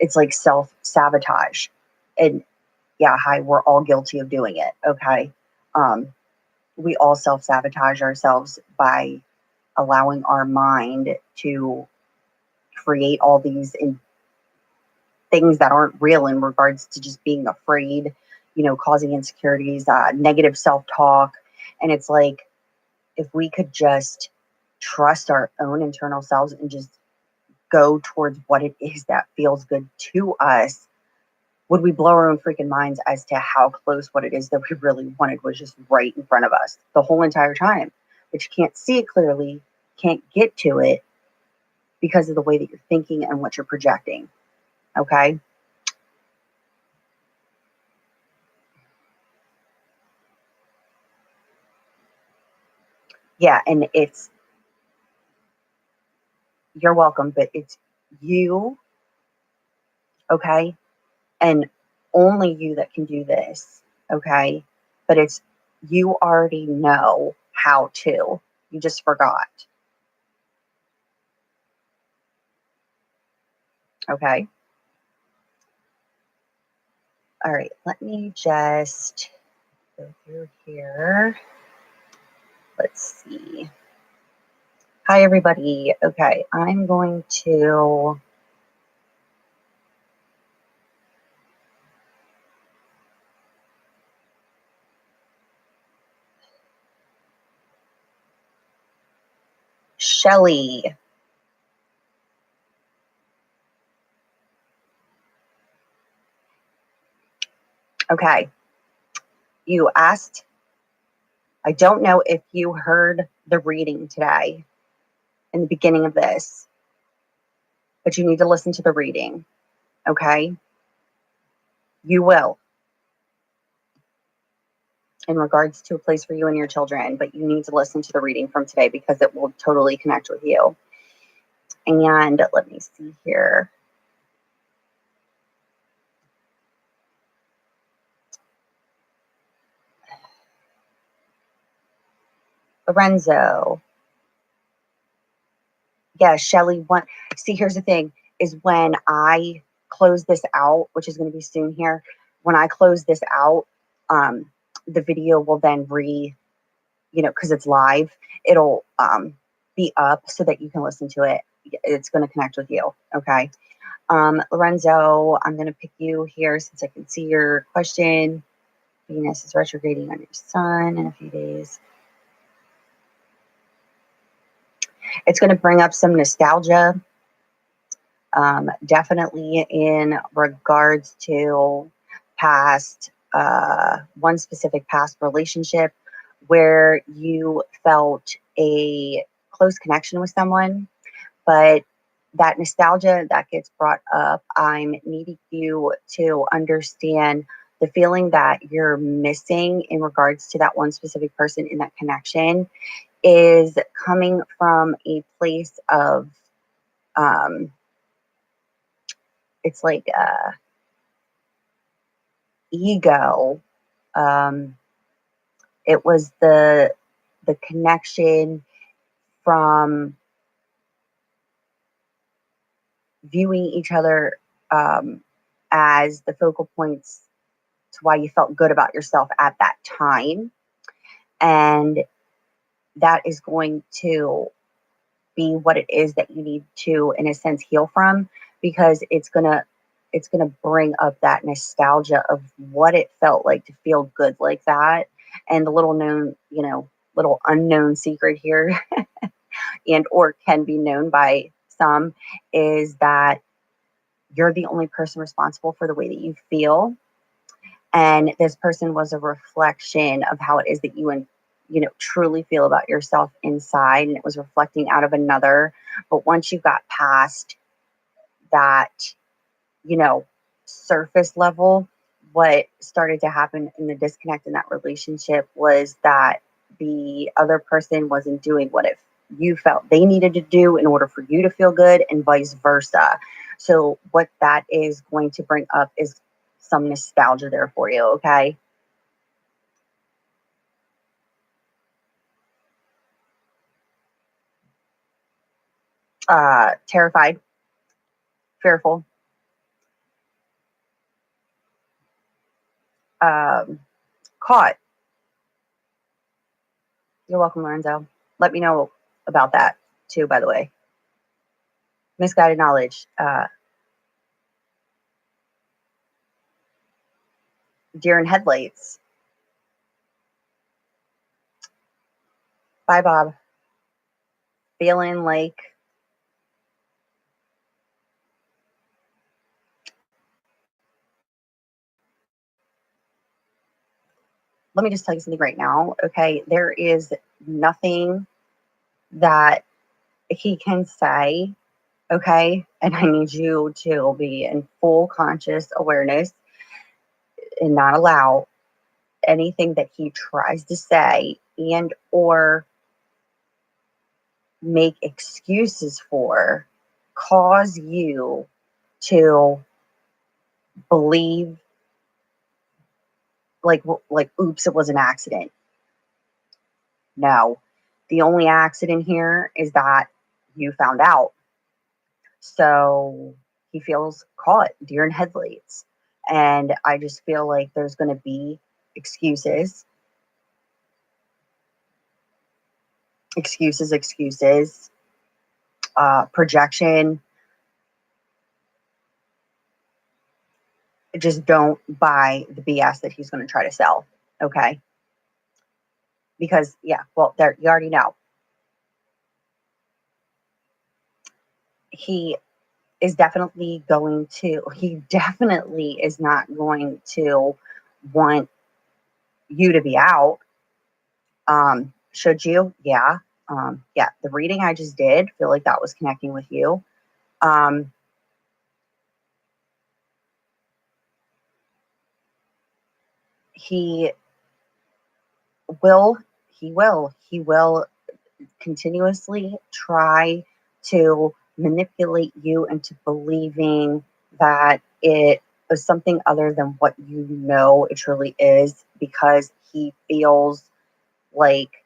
it's like self sabotage. And yeah, hi, we're all guilty of doing it. Okay. Um, we all self sabotage ourselves by allowing our mind to create all these things that aren't real in regards to just being afraid, causing insecurities, negative self talk. And it's like, if we could just trust our own internal selves and just go towards what it is that feels good to us, would we blow our own freaking minds as to how close what it is that we really wanted was just right in front of us the whole entire time? But you can't see it clearly, can't get to it because of the way that you're thinking and what you're projecting. Okay? Yeah, and you're welcome, but it's you, okay? And only you that can do this, okay? But it's, you already know how to. You just forgot, okay? All right, let me just go through here. Let's see. Hi, everybody. Okay, I'm going to Shelly. Okay, you asked, I don't know if you heard the reading today in the beginning of this, but you need to listen to the reading, okay? You will, in regards to a place for you and your children, but you need to listen to the reading from today because it will totally connect with you. And let me see here. Lorenzo. Yeah, Shelly. See, here's the thing, is when I close this out, which is going to be soon here, when I close this out, the video will then because it's live, it'll be up so that you can listen to it. It's going to connect with you. Okay. Lorenzo, I'm going to pick you here since I can see your question. Venus is retrograding on your sun in a few days. It's going to bring up some nostalgia, definitely in regards to past, one specific past relationship where you felt a close connection with someone, but that nostalgia that gets brought up, I'm needing you to understand the feeling that you're missing in regards to that one specific person in that connection is coming from a place of, it's like ego. Um, it was the connection from viewing each other as the focal points to why you felt good about yourself at that time. And that is going to be what it is that you need to, in a sense, heal from, because it's gonna bring up that nostalgia of what it felt like to feel good like that. And the little unknown secret here, and or can be known by some, is that you're the only person responsible for the way that you feel. And this person was a reflection of how it is that truly feel about yourself inside, and it was reflecting out of another. But once you got past that, you know surface level, what started to happen in the disconnect in that relationship was that the other person wasn't doing what you felt they needed to do in order for you to feel good, and vice versa. So what that is going to bring up is some nostalgia there for you. Okay. Terrified, fearful, um, caught. You're welcome, Lorenzo. Let me know about that too, by the way. Misguided knowledge, deer in headlights. Bye, Bob. Feeling like let me just tell you something right now, okay? There is nothing that he can say, okay? And I need you to be in full conscious awareness and not allow anything that he tries to say and or make excuses for cause you to believe like oops, it was an accident. No. The only accident here is that you found out. So he feels caught deer in headlights. And I just feel like there's going to be excuses, excuses, projection. Just don't buy the BS that he's going to try to sell. Okay. Because, yeah, well, there, you already know. He definitely is not going to want you to be out. Should you? Yeah. Yeah. The reading I just did, feel like that was connecting with you. He will, he will continuously try to manipulate you into believing that it is something other than what you know it truly is, because he feels like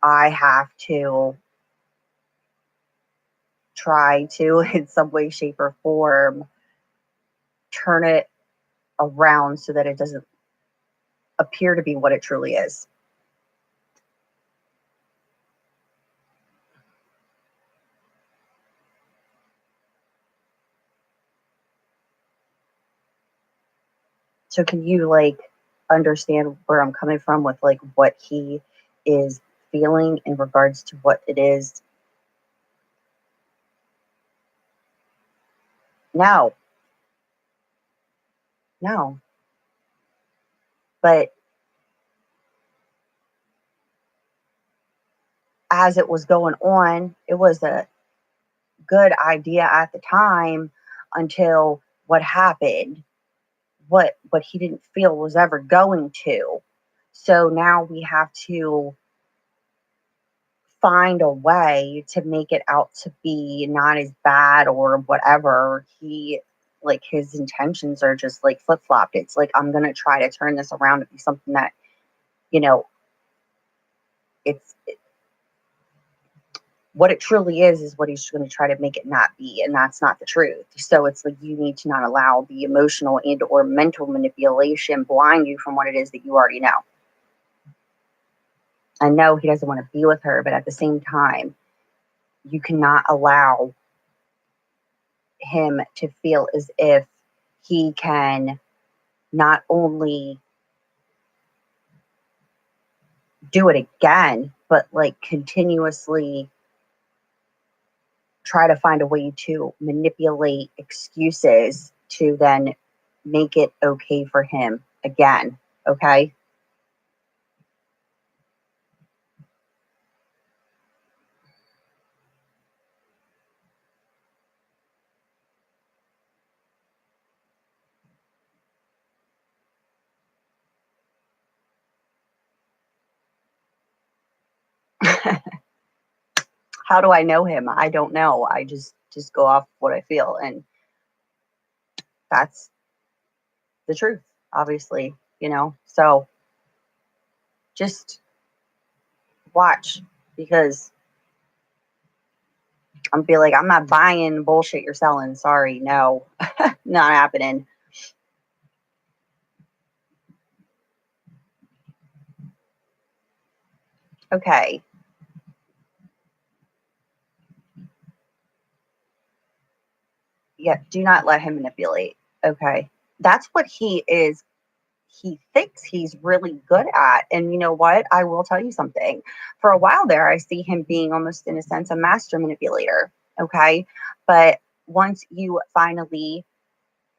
I have to try to, in some way, shape, or form, turn it around so that it doesn't appear to be what it truly is. So can you understand where I'm coming from with what he is feeling in regards to what it is? No. No. But as it was going on, it was a good idea at the time until what happened, what he didn't feel was ever going to. So now we have to find a way to make it out to be not as bad or whatever. His intentions are just flip-flopped. It's like, I'm going to try to turn this around to be something that, you know, it's what it truly is what he's going to try to make it not be, and that's not the truth. So it's like, you need to not allow the emotional and or mental manipulation blind you from what it is that you already know. I know he doesn't want to be with her, but at the same time, you cannot allow him to feel as if he can not only do it again, but continuously try to find a way to manipulate excuses to then make it okay for him again. Okay. How do I know him? I don't know. I just go off what I feel, and that's the truth, obviously, So just watch, because I'm feel like, I'm not buying bullshit you're selling. Sorry, no. Not happening. Okay. Yeah, do not let him manipulate. Okay. That's what he is. He thinks he's really good at. And you know what? I will tell you something. For a while there, I see him being almost, in a sense, a master manipulator. Okay. But once you finally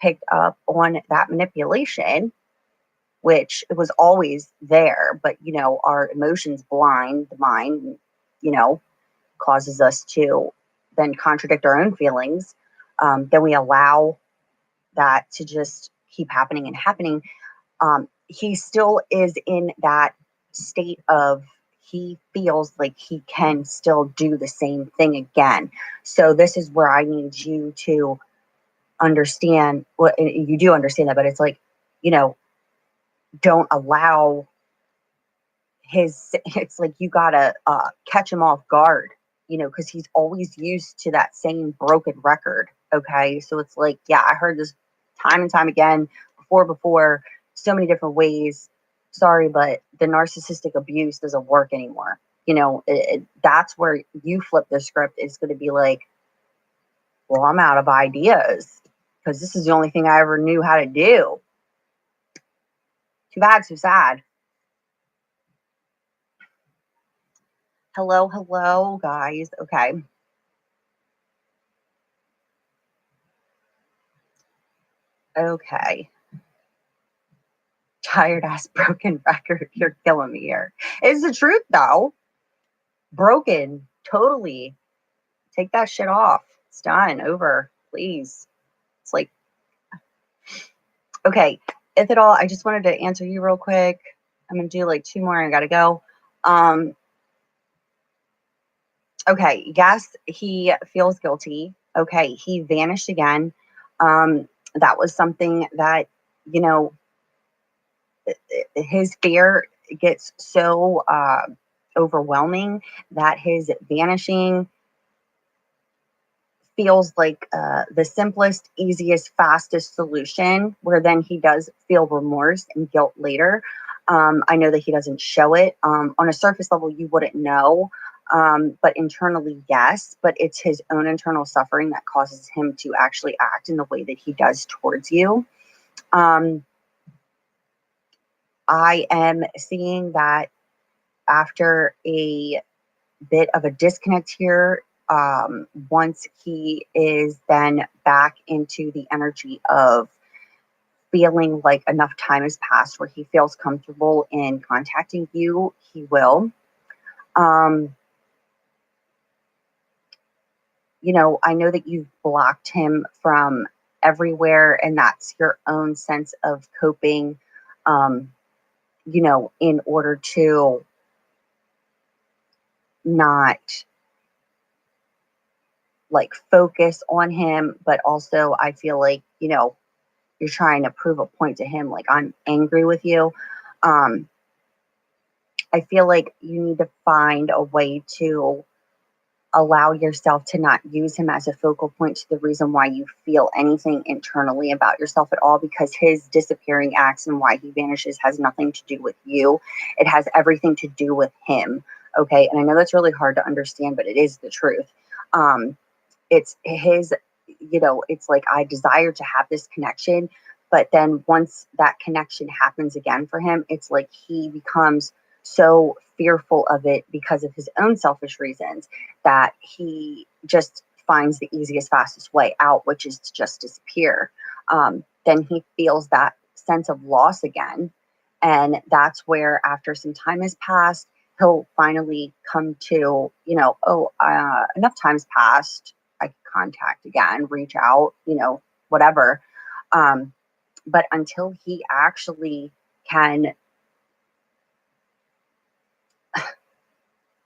picked up on that manipulation, which it was always there, but, you know, our emotions blind the mind, you know, causes us to then contradict our own feelings. Then we allow that to just keep happening and happening. He still is in that state of he feels like he can still do the same thing again. So this is where I need you to understand what you do understand that, but it's like, you know, don't allow it's like you gotta catch him off guard, you know, because he's always used to that same broken record. Okay, so it's like, yeah, I heard this time and time again, before, so many different ways. Sorry, but the narcissistic abuse doesn't work anymore. You know, that's where you flip the script. It's going to be like, well, I'm out of ideas because this is the only thing I ever knew how to do. Too bad, too sad. Hello, hello, guys. Okay. Okay. Tired ass broken record. You're killing me here. It's the truth though. Broken. Totally. Take that shit off. It's done. Over. Please. It's like, okay. If at all, I just wanted to answer you real quick. I'm gonna do like two more and I gotta go. Okay, yes, he feels guilty. Okay, he vanished again. That was something that, you know, his fear gets so overwhelming that his vanishing feels like the simplest, easiest, fastest solution, where then he does feel remorse and guilt later. I know that he doesn't show it. On a surface level, you wouldn't know. But internally, yes. But it's his own internal suffering that causes him to actually act in the way that he does towards you. I am seeing that after a bit of a disconnect here, once he is then back into the energy of feeling like enough time has passed where he feels comfortable in contacting you, he will. Um, you know, I know that you've blocked him from everywhere, and that's your own sense of coping, you know, in order to not like focus on him. But also, I feel like, you know, you're trying to prove a point to him, like, I'm angry with you. Um, I feel like you need to find a way to allow yourself to not use him as a focal point to the reason why you feel anything internally about yourself at all, because his disappearing acts and why he vanishes has nothing to do with you. It has everything to do with him. Okay. And I know that's really hard to understand, but it is the truth. It's his, you know, it's like, I desire to have this connection. But then once that connection happens again for him, it's like he becomes so fearful of it because of his own selfish reasons that he just finds the easiest, fastest way out, which is to just disappear. Then he feels that sense of loss again. And that's where, after some time has passed, he'll finally come to, you know, oh, enough time's passed. I can contact again, reach out, you know, whatever. But until he actually can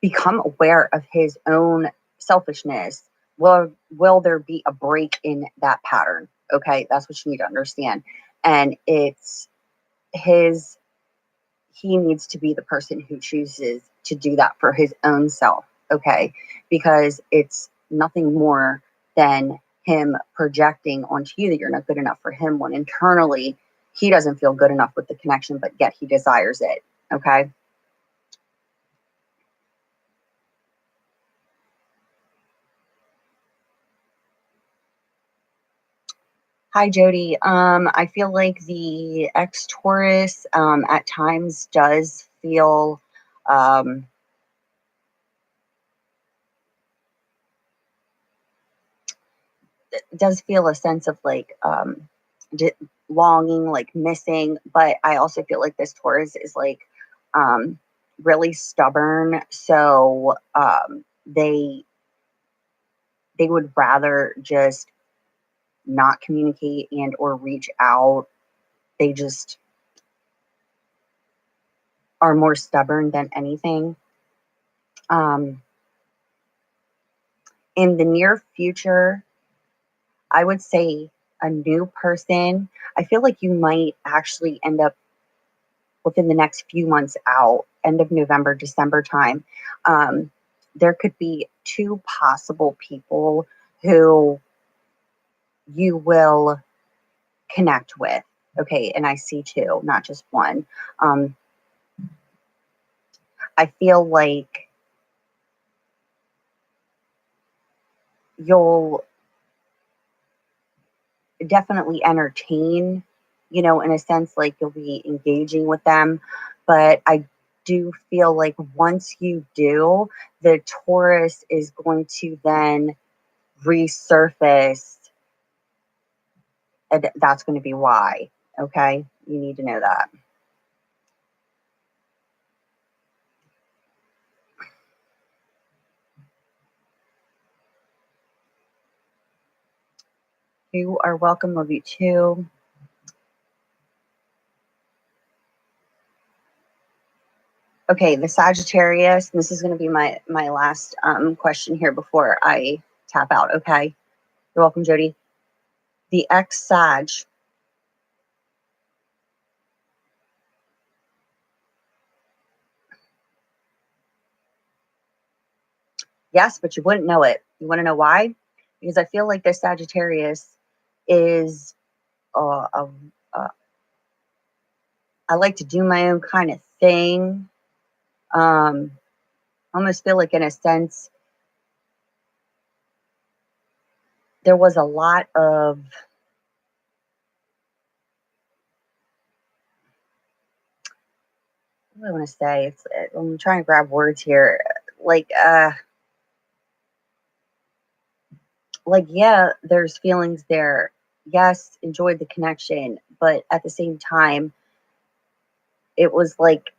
become aware of his own selfishness, will there be a break in that pattern? Okay, that's what you need to understand. And it's his, he needs to be the person who chooses to do that for his own self. Okay, because it's nothing more than him projecting onto you that you're not good enough for him, when internally he doesn't feel good enough with the connection, but yet he desires it. Okay. Hi, Jody. I feel like the ex Taurus at times does feel um, a sense of like longing, like missing. But I also feel like this Taurus is like really stubborn. So they would rather just not communicate and or reach out. They just are more stubborn than anything. In the near future, I would say a new person. I feel like you might actually end up within the next few months out, end of November, December time. There could be two possible people who you will connect with. Okay, and I see two, not just one. I feel like you'll definitely entertain, in a sense, like you'll be engaging with them. But I do feel like once you do, the Taurus is going to then resurface, and that's going to be why. Okay, you need to know that. You are welcome. Love you too. Okay, the Sagittarius. This is going to be my last question here before I tap out. Okay, you're welcome, Jody. The X Sag. Yes, but you wouldn't know it. You want to know why? Because I feel like this Sagittarius is uh, a, I like to do my own kind of thing. I almost feel like, in a sense, there was a lot of, what do I want to say? I'm trying to grab words here. Yeah, there's feelings there. Yes, enjoyed the connection, but at the same time, it was like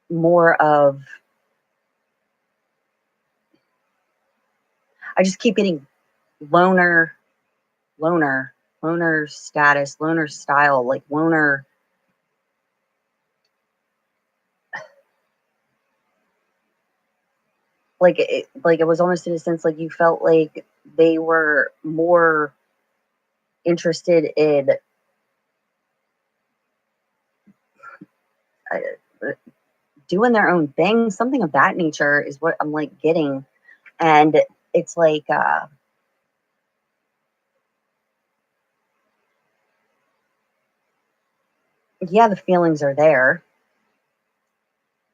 more of, I just keep getting loner, loner status, loner style, like loner. Like it was almost, in a sense, like you felt like they were more interested in uh, doing their own thing, something of that nature is what I'm like getting. And it's like, yeah, the feelings are there.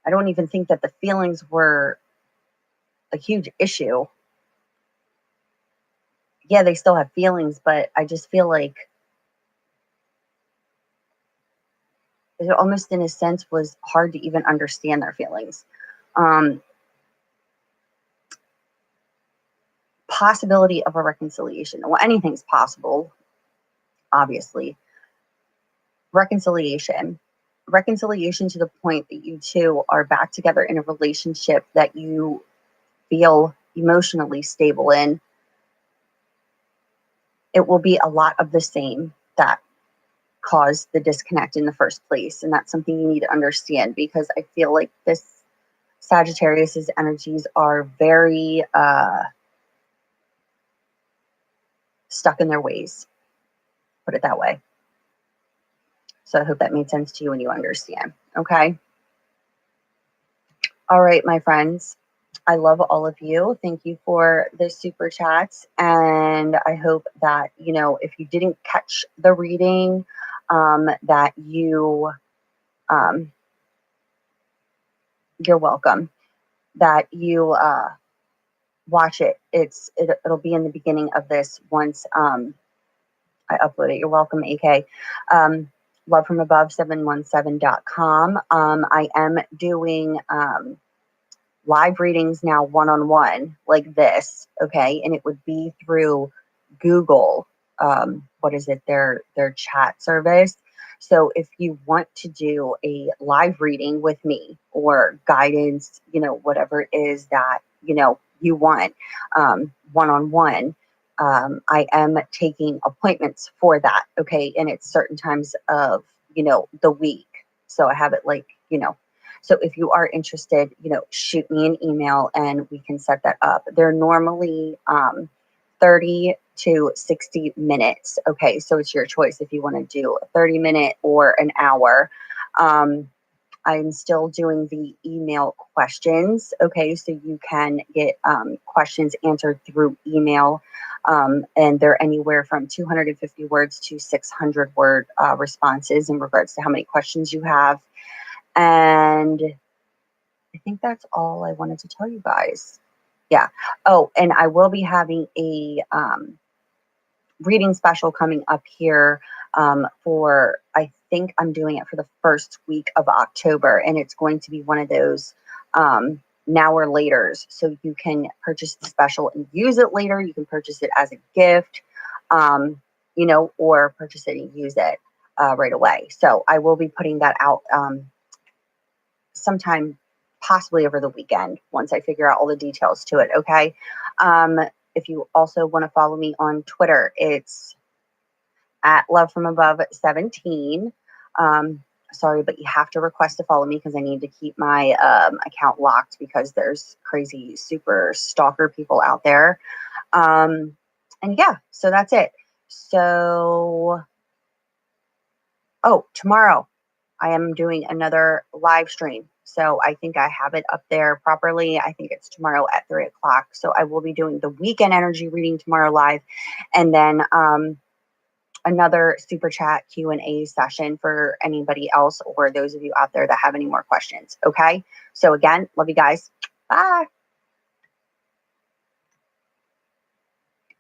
I don't even think that the feelings were a huge issue. Yeah, they still have feelings, but I just feel like it almost, in a sense, was hard to even understand their feelings. Um, Possibility of a reconciliation. Well, anything's possible, obviously. Reconciliation to the point that you two are back together in a relationship that you feel emotionally stable in. It will be a lot of the same that caused the disconnect in the first place. And that's something you need to understand, because I feel like this Sagittarius's energies are very stuck in their ways, put it that way. So I hope that made sense to you and you understand. Okay. All right, my friends. I love all of you. Thank you for the super chats. And I hope that, if you didn't catch the reading, that you're welcome, that you watch it. It'll be in the beginning of this once I upload it. You're welcome, AK. Love from above 717.com. I am doing live readings now, one-on-one, like this. Okay. And it would be through Google. what is it, their chat service. So if you want to do a live reading with me or guidance, whatever it is that, you want, one-on-one, I am taking appointments for that. Okay. And it's certain times of, the week. So I have it so if you are interested, shoot me an email and we can set that up. They're normally 30 to 60 minutes. Okay, so it's your choice if you want to do a 30-minute or an hour. I'm still doing the email questions. Okay, so you can get questions answered through email. And they're anywhere from 250 words to 600 word responses in regards to how many questions you have. And I think that's all I wanted to tell you guys. Yeah. Oh, and I will be having a reading special coming up here for, I think I'm doing it for the first week of October, and it's going to be one of those now or laters. So you can purchase the special and use it later. You can purchase it as a gift, or purchase it and use it right away. So I will be putting that out sometime possibly over the weekend once I figure out all the details to it. Okay. If you also want to follow me on Twitter, it's at Love From Above 17. Sorry, but you have to request to follow me because I need to keep my account locked because there's crazy super stalker people out there. And yeah, so that's it. So, tomorrow I am doing another live stream. So I think I have it up there properly. I think it's tomorrow at 3 o'clock. So I will be doing the weekend energy reading tomorrow live. And then another super chat Q&A session for anybody else or those of you out there that have any more questions. Okay. So again, love you guys. Bye.